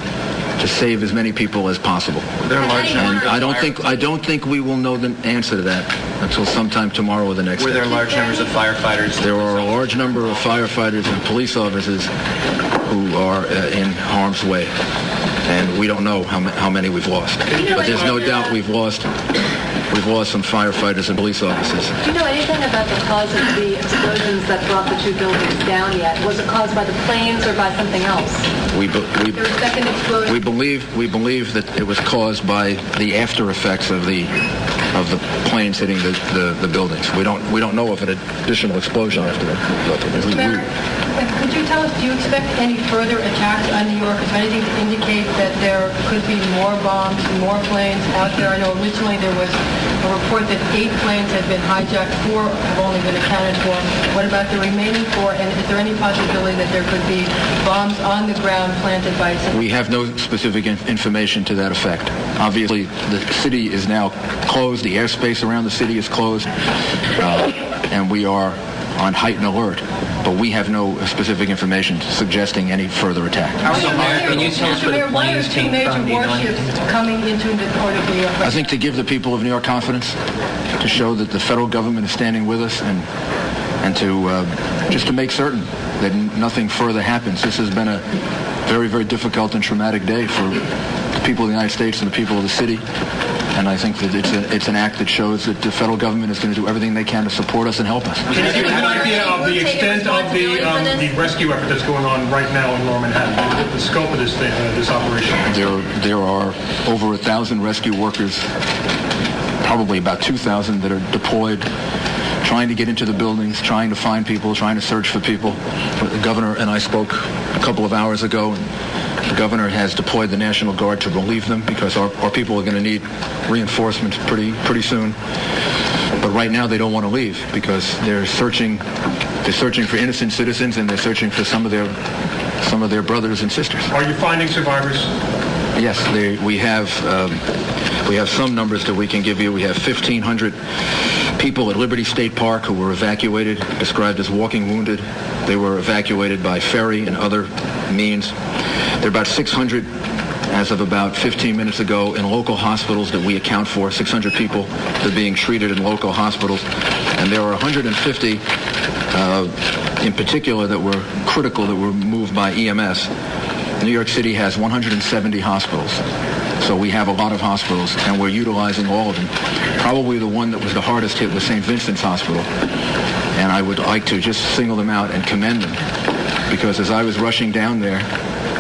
to save as many people as possible. And I don't think we will know the answer to that until sometime tomorrow or the next day. Were there large numbers of firefighters? There are a large number of firefighters and police officers who are in harm's way. And we don't know how many we've lost. But there's no doubt we've lost some firefighters and police officers. Do you know anything about the cause of the explosions that brought the two buildings down yet? Was it caused by the planes or by something else? We believe that it was caused by the after effects of the planes hitting the buildings. We don't know of an additional explosion after that. Could you tell us, do you expect any further attacks on New York? Is there anything to indicate that there could be more bombs, more planes out there? I know originally there was a report that 8 planes had been hijacked, 4 have only been accounted for. What about the remaining 4? And is there any possibility that there could be bombs on the ground planted by some... We have no specific information to that effect. Obviously, the city is now closed. The airspace around the city is closed. And we are on heightened alert. But we have no specific information suggesting any further attack. Can you tell us where the planes came from? Warships coming into the port of New York. I think to give the people of New York confidence, to show that the federal government is standing with us, and to just to make certain that nothing further happens. This has been a very, very difficult and traumatic day for the people of the United States and the people of the city. And I think that it's an act that shows that the federal government is going to do everything they can to support us and help us. Can you give us an idea of the extent of the rescue effort that's going on right now in Lower Manhattan? The scope of this operation? There are over 1,000 rescue workers, probably about 2,000 that are deployed, trying to get into the buildings, trying to find people, trying to search for people. The governor and I spoke a couple of hours ago. The governor has deployed the National Guard to relieve them because our people are going to need reinforcements pretty soon. But right now they don't want to leave because they're searching for innocent citizens, and they're searching for some of their brothers and sisters. Are you finding survivors? Yes, we have some numbers that we can give you. We have 1,500 people at Liberty State Park who were evacuated, described as walking wounded. They were evacuated by ferry and other means. There are about 600, as of about 15 minutes ago, in local hospitals that we account for. 600 people that are being treated in local hospitals. And there are 150 in particular that were critical, that were moved by EMS. New York City has 170 hospitals. So we have a lot of hospitals, and we're utilizing all of them. Probably the one that was the hardest hit was St. Vincent's Hospital. And I would like to just single them out and commend them, because as I was rushing down there,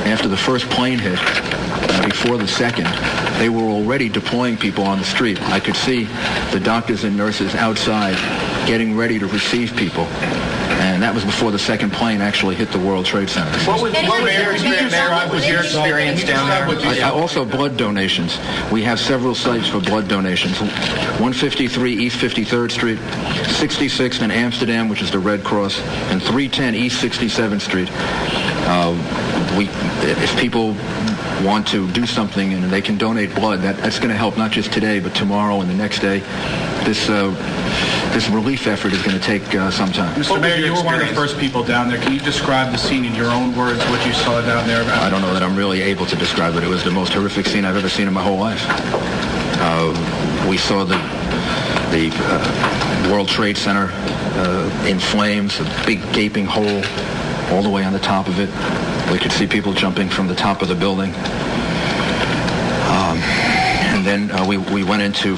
after the first plane hit, before the second, they were already deploying people on the street. I could see the doctors and nurses outside getting ready to receive people. And that was before the second plane actually hit the World Trade Center. What was your experience down there? Also blood donations. We have several sites for blood donations. 153 East 53rd Street, 66th in Amsterdam, which is the Red Cross, and 310 East 67th Street. If people want to do something and they can donate blood, that's going to help not just today, but tomorrow and the next day. This relief effort is going to take some time. Mr. Mayor, you were one of the first people down there. Can you describe the scene in your own words, what you saw down there? I don't know that I'm really able to describe it. It was the most horrific scene I've ever seen in my whole life. We saw the World Trade Center in flames, a big gaping hole all the way on the top of it. We could see people jumping from the top of the building. And then we went into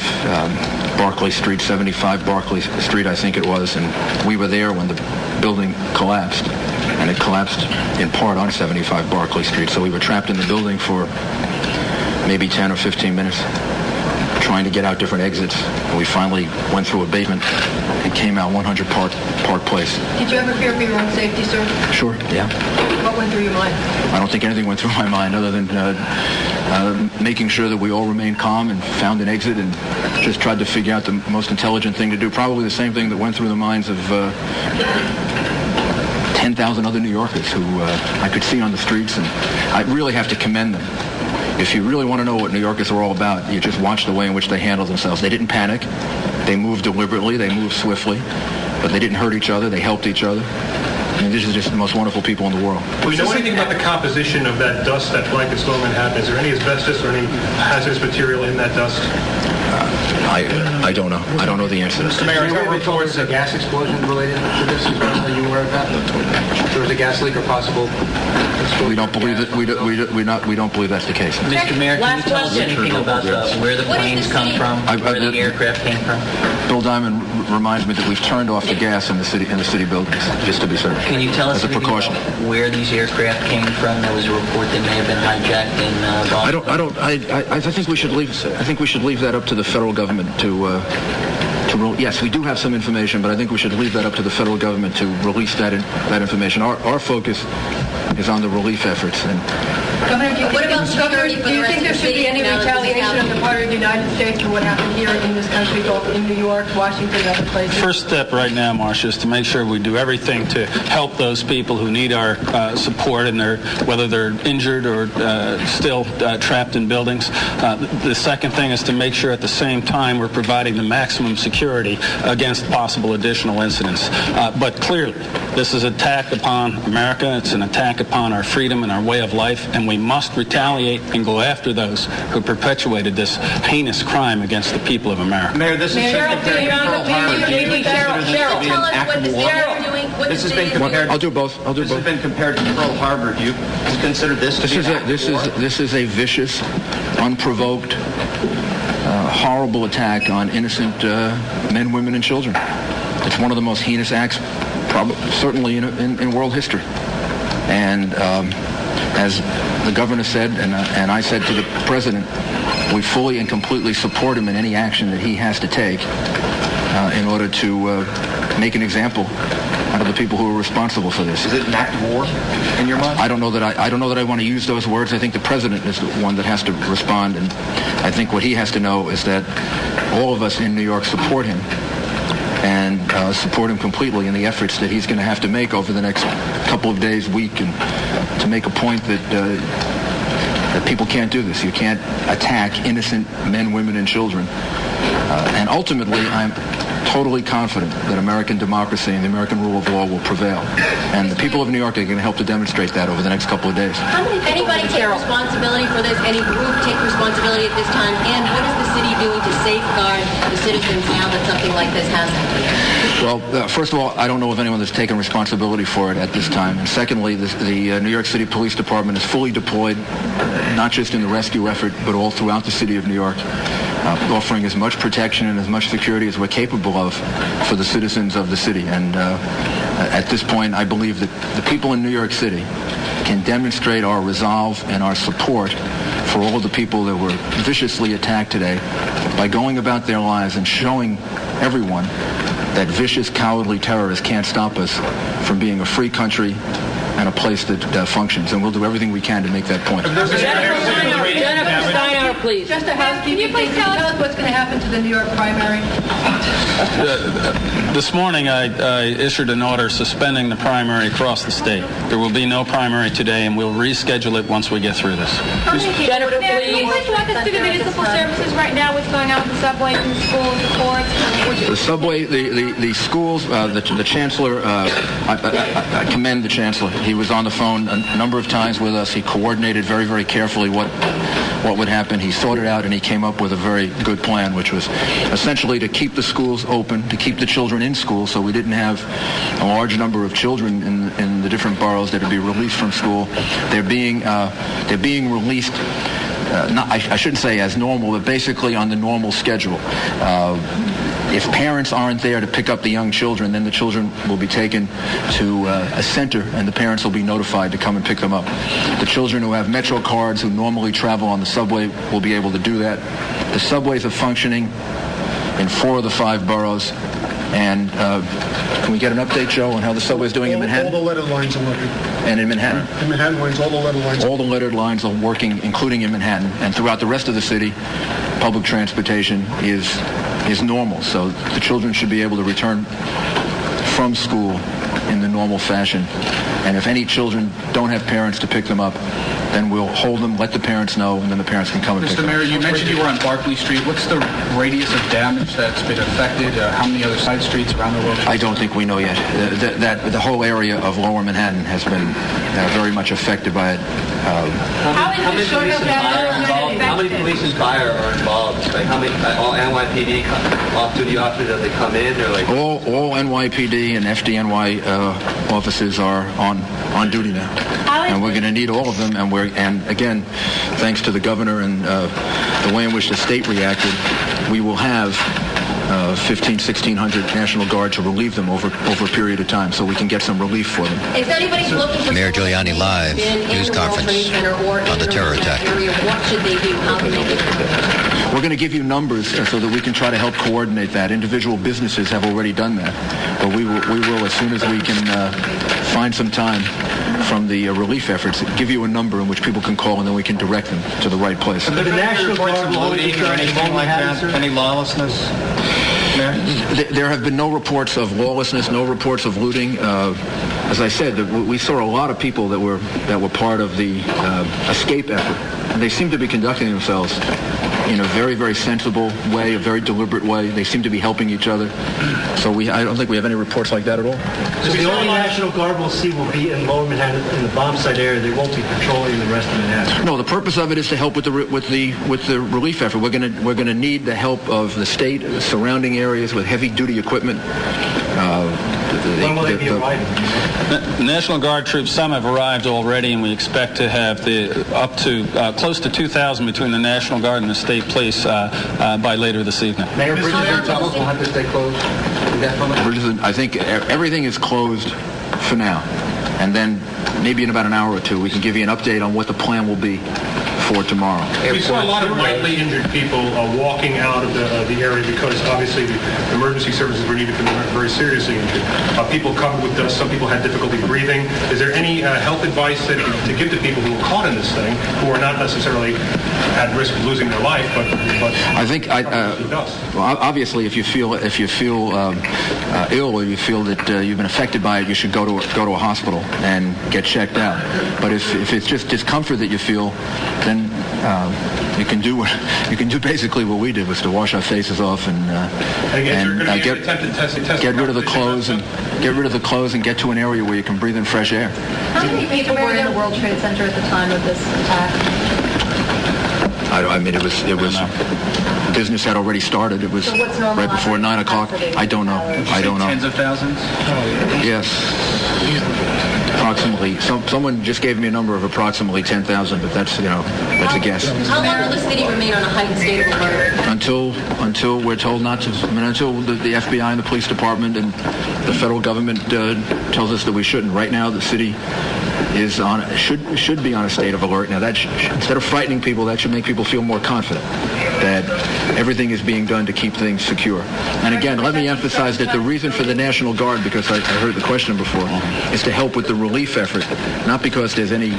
Barclay Street, 75 Barclay Street, I think it was, and we were there when the building collapsed, and it collapsed in part on 75 Barclay Street, so we were trapped in the building for maybe 10 or 15 minutes trying to get out different exits, and we finally went through a basement and came out 100 Park Place. Did you ever fear for your own safety, sir? Sure, yeah. What went through your mind? I don't think anything went through my mind other than making sure that we all remained calm and found an exit and just tried to figure out the most intelligent thing to do. Probably the same thing that went through the minds of 10,000 other New Yorkers who I could see on the streets, and I really have to commend them. If you really want to know what New Yorkers are all about, you just watch the way in which they handle themselves. They didn't panic. They moved deliberately. They moved swiftly. But they didn't hurt each other. They helped each other. I mean, these are just the most wonderful people in the world. Do we know anything about the composition of that dust that blankets Lower Manhattan? Is there any asbestos or any hazardous material in that dust? I don't know. I don't know the answer to Mr. Mayor, there were reports of a gas explosion related to this as well. Are you aware of that? There was a gas leak or possible explosion? We don't believe it. We don't believe that's the case. Mr. Mayor, can you tell us anything about where the planes come from, where the aircraft came from? Bill Diamond reminds me that we've turned off the gas in the city buildings, just to be certain. Can you tell us as a precaution where these aircraft came from? There was a report that may have been hijacked in Boston. I think we should leave. I think we should leave that up to the federal government to yes, we do have some information, but I think we should leave that up to the federal government to release that information. Our focus is on the relief efforts. And Governor, do you think there should be any retaliation on the part of the United States for what happened here in this country, both in New York, Washington, and other places? First step right now, Marcia, is to make sure we do everything to help those people who need our support, and whether they're injured or still trapped in buildings. The second thing is to make sure at the same time we're providing the maximum security against possible additional incidents. But clearly, this is an attack upon America. It's an attack upon our freedom and our way of life, and we must retaliate and go after those who perpetuated this heinous crime against the people of America. Mayor, this is compared to Pearl Harbor. Do you consider this to be an act of war? This has been compared. I'll do both. This has been compared to Pearl Harbor. Do you consider this to be an act of war? This is a vicious, unprovoked, horrible attack on innocent men, women, and children. It's one of the most heinous acts, certainly in world history. And as the governor said, and I said to the president, we fully and completely support him in any action that he has to take in order to make an example out of the people who are responsible for this. Is it an act of war in your mind? I don't know that I want to use those words. I think the president is the one that has to respond, and I think what he has to know is that all of us in New York support him and support him completely in the efforts that he's going to have to make over the next couple of days, week, and to make a point that people can't do this. You can't attack innocent men, women, and children. And ultimately, I'm totally confident that American democracy and the American rule of law will prevail. And the people of New York are going to help to demonstrate that over the next couple of days. How many anybody take responsibility for this? Any group take responsibility at this time? And what is the city doing to safeguard the citizens now that something like this has happened? Well, first of all, I don't know of anyone that's taken responsibility for it at this time. And secondly, the New York City Police Department is fully deployed, not just in the rescue effort, but all throughout the city of New York, offering as much protection and as much security as we're capable of for the citizens of the city. And at this point, I believe that the people in New York City can demonstrate our resolve and our support for all of the people that were viciously attacked today by going about their lives and showing everyone that vicious, cowardly terrorists can't stop us from being a free country and a place that functions. And we'll do everything we can to make that point. Jennifer Steiner, please. Just a housekeeping. Can you please tell us what's going to happen to the New York primary? This morning, I issued an order suspending the primary across the state. There will be no primary today, and we'll reschedule it once we get through this. Jennifer, Can you please walk us through the municipal services right now? What's going on with the subway and the schools, the courts? The subway, the schools, the chancellor, I commend the chancellor. He was on the phone a number of times with us. He coordinated very, very carefully what would happen. He thought it out, and he came up with a very good plan, which was essentially to keep the schools open, to keep the children in school, so we didn't have a large number of children in the different boroughs that would be released from school. They're being released I shouldn't say as normal, but basically on the normal schedule. If parents aren't there to pick up the young children, then the children will be taken to a center, and the parents will be notified to come and pick them up. The children who have Metro cards, who normally travel on the subway, will be able to do that. The subways are functioning in 4 of the 5 boroughs. And can we get an update, Joe, on how the subway is doing in Manhattan? All the lettered lines are working. And in Manhattan? In Manhattan lines, all the lettered lines. All the lettered lines are working, including in Manhattan. And throughout the rest of the city, public transportation is normal. So the children should be able to return from school in the normal fashion. And if any children don't have parents to pick them up, then we'll hold them, let the parents know, and then the parents can come and pick them up. Mr. Mayor, you mentioned you were on Barclay Street. What's the radius of damage that's been affected? How many other side streets around the world? I don't think we know yet. The whole area of Lower Manhattan has been very much affected by it. How many police and fire are involved? Like how many all NYPD off-duty officers as they come in, or like all NYPD and FDNY officers are on duty now, and we're going to need all of them. And again, thanks to the governor and the way in which the state reacted, we will have 1,600 National Guard to relieve them over a period of time, so we can get some relief for them. Is anybody looking for Mayor Giuliani live news conference on the terror attack. What should they do? How can they do it? We're going to give you numbers so that we can try to help coordinate that. Individual businesses have already done that, but we will as soon as we can find some time from the relief efforts, give you a number in which people can call, and then we can direct them to the right place. The National Guard loading or anything like that? Any lawlessness? There have been no reports of lawlessness, no reports of looting. As I said, we saw a lot of people that were part of the escape effort, and they seem to be conducting themselves in a very, very sensible way, a very deliberate way. They seem to be helping each other. So I don't think we have any reports like that at all. So the only National Guard we'll see will be in Lower Manhattan, in the bomb site area. They won't be patrolling the rest of Manhattan. No, the purpose of it is to help with the relief effort. We're going to need the help of the state, the surrounding areas with heavy-duty equipment. When will they be arriving? The National Guard troops, some have arrived already, and we expect to have up to close to 2,000 between the National Guard and the state police by later this evening. Mayor, bridges and tunnels will have to stay closed indefinitely? I think everything is closed for now, and then maybe in about an hour or two we can give you an update on what the plan will be for tomorrow. We saw a lot of lightly injured people walking out of the area because obviously the emergency services were needed for the very seriously injured. People come with some people had difficulty breathing. Is there any health advice to give to people who are caught in this thing, who are not necessarily at risk of losing their life, but I think well, obviously if you feel ill or you feel that you've been affected by it, you should go to a hospital and get checked out. But if it's just discomfort that you feel, then you can do basically what we did, was to wash our faces off and get rid of the clothes and get to an area where you can breathe in fresh air. How many people were in the World Trade Center at the time of this attack? I mean, it was business had already started. It was right before 9 o'clock. I don't know. Tens of thousands? Yes. Approximately. Someone just gave me a number of approximately 10,000, but that's a guess. How long will the city remain on a heightened state of alert? Until we're told not to. I mean, until the FBI and the police department and the federal government tells us that we shouldn't. Right now, the city is should be on a state of alert. Now, that instead of frightening people, that should make people feel more confident that everything is being done to keep things secure. And again, let me emphasize that the reason for the National Guard, because I heard the question before, is to help with the relief effort, not because there's any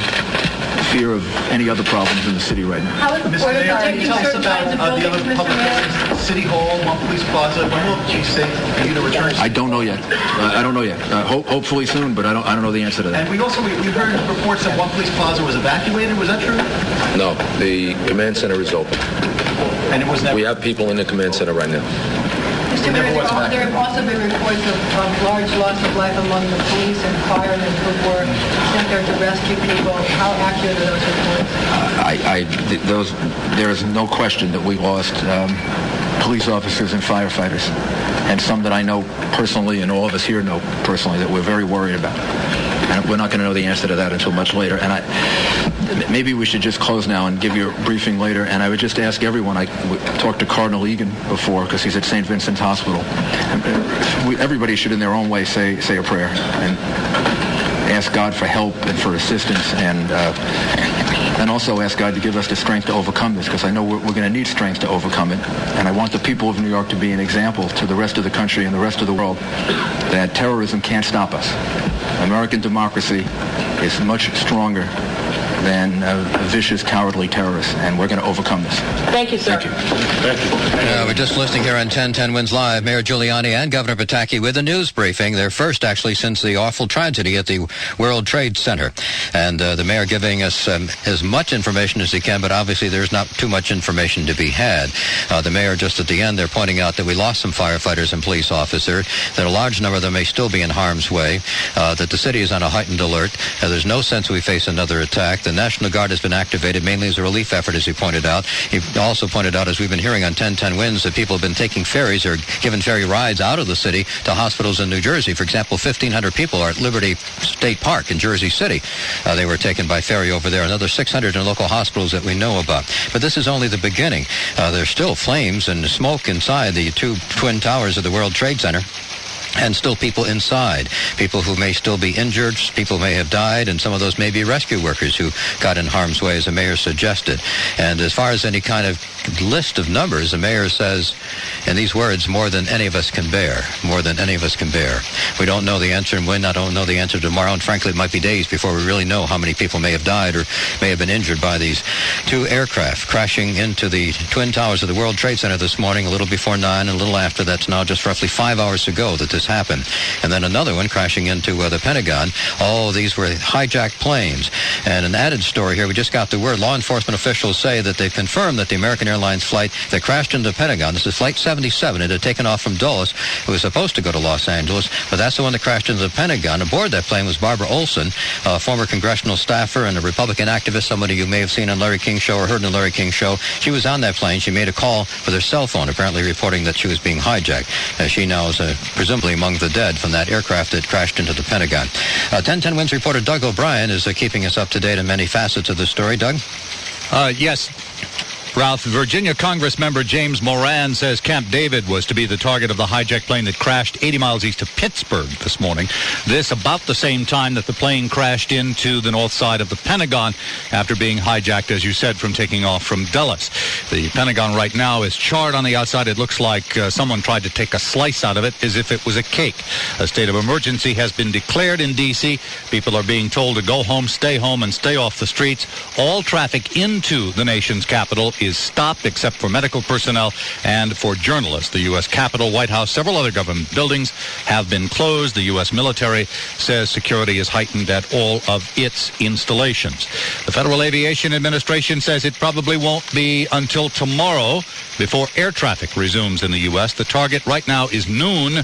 fear of any other problems in the city right now. How is the Mr. Port Mayor, can you Authority tell us certain about kinds of the buildings, other Mr. public Mayor? buildings, City Hall, One Police Plaza? When will it be safe for you to return? I don't know yet. I don't know yet. Hopefully soon, but I don't know the answer to that. And we heard reports that One Police Plaza was evacuated. Was that true? No, the command center is open. And it was never. We have people in the command center right now. Mr. Mayor, there have also been reports of large loss of life among the police and firemen who were sent there to rescue people. How accurate are those reports? There is no question that we lost police officers and firefighters, and some that I know personally, and all of us here know personally, that we're very worried about. And we're not going to know the answer to that until much later. And maybe we should just close now and give you a briefing later. And I would just ask everyone, I talked to Cardinal Egan before because he's at St. Vincent's Hospital. Everybody should in their own way say a prayer and ask God for help and for assistance, and also ask God to give us the strength to overcome this, because I know we're going to need strength to overcome it. And I want the people of New York to be an example to the rest of the country and the rest of the world that terrorism can't stop us. American democracy is much stronger than vicious, cowardly terrorists, and we're going to overcome this. Thank you, sir. We're just listening here on 1010 Wins Live. Mayor Giuliani and Governor Pataki with a news briefing, their first actually since the awful tragedy at the World Trade Center. And the mayor giving us as much information as he can, but obviously there's not too much information to be had. The mayor just at the end, they're pointing out that we lost some firefighters and police officers, that a large number of them may still be in harm's way, that the city is on a heightened alert. There's no sense we face another attack. The National Guard has been activated mainly as a relief effort, as he pointed out. He also pointed out, as we've been hearing on 1010 Wins, that people have been taking ferries or given ferry rides out of the city to hospitals in New Jersey. For example, 1,500 people are at Liberty State Park in Jersey City. They were taken by ferry over there. Another 600 in local hospitals that we know about. But this is only the beginning. There's still flames and smoke inside the two twin towers of the World Trade Center. And still people inside, people who may still be injured, people may have died, and some of those may be rescue workers who got in harm's way, as the mayor suggested. And as far as any kind of list of numbers, the mayor says, in these words, more than any of us can bear, more than any of us can bear. We don't know the answer and when, I don't know the answer tomorrow, and frankly, it might be days before we really know how many people may have died or may have been injured by these two aircraft crashing into the twin towers of the World Trade Center this morning, a little before 9 and a little after. That's now just roughly 5 hours ago that this happened. And then another one crashing into the Pentagon. All of these were hijacked planes. And an added story here, we just got the word. Law enforcement officials say that they've confirmed that the American Airlines flight that crashed into the Pentagon, this is Flight 77, it had taken off from Dulles. It was supposed to go to Los Angeles, but that's the one that crashed into the Pentagon. Aboard that plane was Barbara Olson, a former congressional staffer and a Republican activist, somebody you may have seen on Larry King's show or heard on Larry King's show. She was on that plane. She made a call with her cell phone, apparently reporting that she was being hijacked. She now is presumably among the dead from that aircraft that crashed into the Pentagon. 1010 Wins reporter Doug O'Brien is keeping us up to date on many facets of the story. Doug? Yes. Ralph, Virginia Congress member James Moran says Camp David was to be the target of the hijacked plane that crashed 80 miles east of Pittsburgh this morning. This about the same time that the plane crashed into the north side of the Pentagon after being hijacked, as you said, from taking off from Dulles. The Pentagon right now is charred on the outside. It looks like someone tried to take a slice out of it as if it was a cake. A state of emergency has been declared in D.C. People are being told to go home, stay and stay off the streets. All traffic into the nation's capital is stopped except for medical personnel and for journalists. The U.S. Capitol, White House, several other government buildings have been closed. The U.S. military says security is heightened at all of its installations. The Federal Aviation Administration says it probably won't be until tomorrow before air traffic resumes in the U.S. The target right now is noon,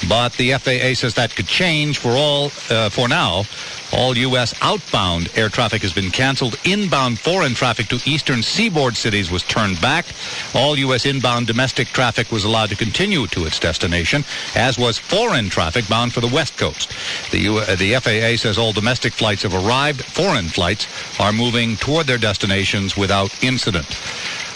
but the FAA says that could change for now. All U.S. outbound air traffic has been canceled. Inbound foreign traffic to eastern seaboard cities was turned back. All U.S. inbound domestic traffic was allowed to continue to its destination, as was foreign traffic bound for the West Coast. The FAA says all domestic flights have arrived. Foreign flights are moving toward their destinations without incident.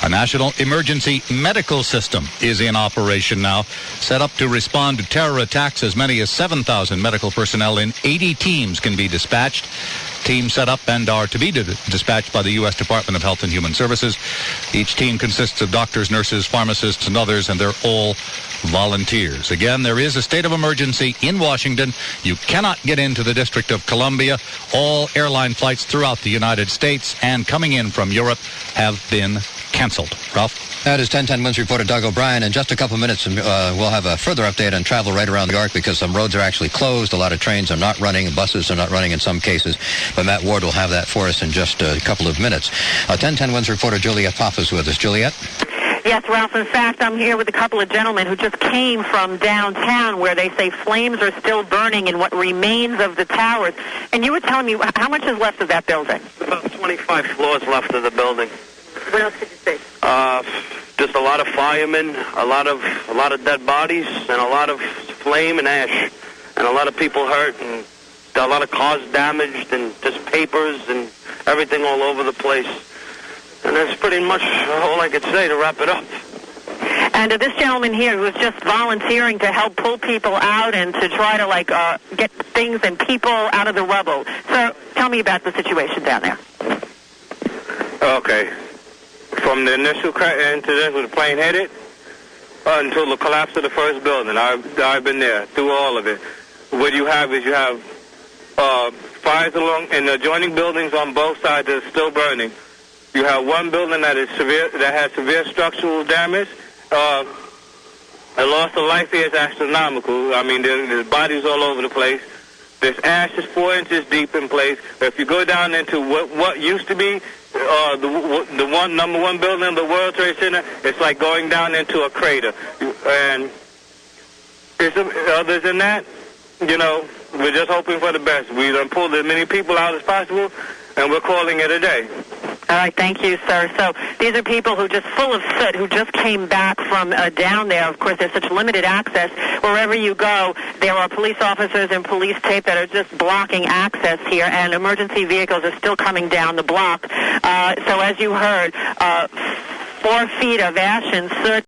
A national emergency medical system is in operation now, set up to respond to terror attacks. As many as 7,000 medical personnel in 80 teams can be dispatched. Teams set up and are to be dispatched by the U.S. Department of Health and Human Services. Each team consists of doctors, nurses, pharmacists, and others, and they're all volunteers. Again, there is a state of emergency in Washington. You cannot get into the District of Columbia. All airline flights throughout the United States and coming in from Europe have been canceled. Ralph? That is 1010 Wins reporter Doug O'Brien. In just a couple of minutes, we'll have a further update on travel right around New York because some roads are actually closed. A lot of trains are not running. Buses are not running in some cases. But Matt Ward will have that for us in just a couple of minutes. 1010 Wins reporter Juliet Pop is with us. Juliet? Yes, Ralph. In fact, I'm here with a couple of gentlemen who just came from downtown where they say flames are still burning in what remains of the towers. And you were telling me how much is left of that building? About 25 floors left of the building. What else could you say? Just a lot of firemen, a lot of dead bodies, and a lot of flame and ash, and a lot of people hurt, and a lot of cars damaged, and just papers, and everything all over the place. And that's pretty much all I could say to wrap it up. And this gentleman here was just volunteering to help pull people out and to try to get things and people out of the rubble. So tell me about the situation down there. Okay. From the initial incident with the plane headed until the collapse of the first building, I've been there through all of it. What you have is fires along in the adjoining buildings on both sides that are still burning. You have one building that has severe structural damage. The loss of life here is astronomical. I mean, there's bodies all over the place. There's ashes 4 inches deep in place. If you go down into what used to be the number one building of the World Trade Center, it's like going down into a crater. And other than that, we're just hoping for the best. We done pulled as many people out as possible, and we're calling it a day. All right, thank you, sir. So these are people who just full of soot, who just came back from down there. Of course, there's such limited access. Wherever you go, there are police officers and police tape that are just blocking access here, and emergency vehicles are still coming down the block. So as you heard, 4 feet of ash and soot.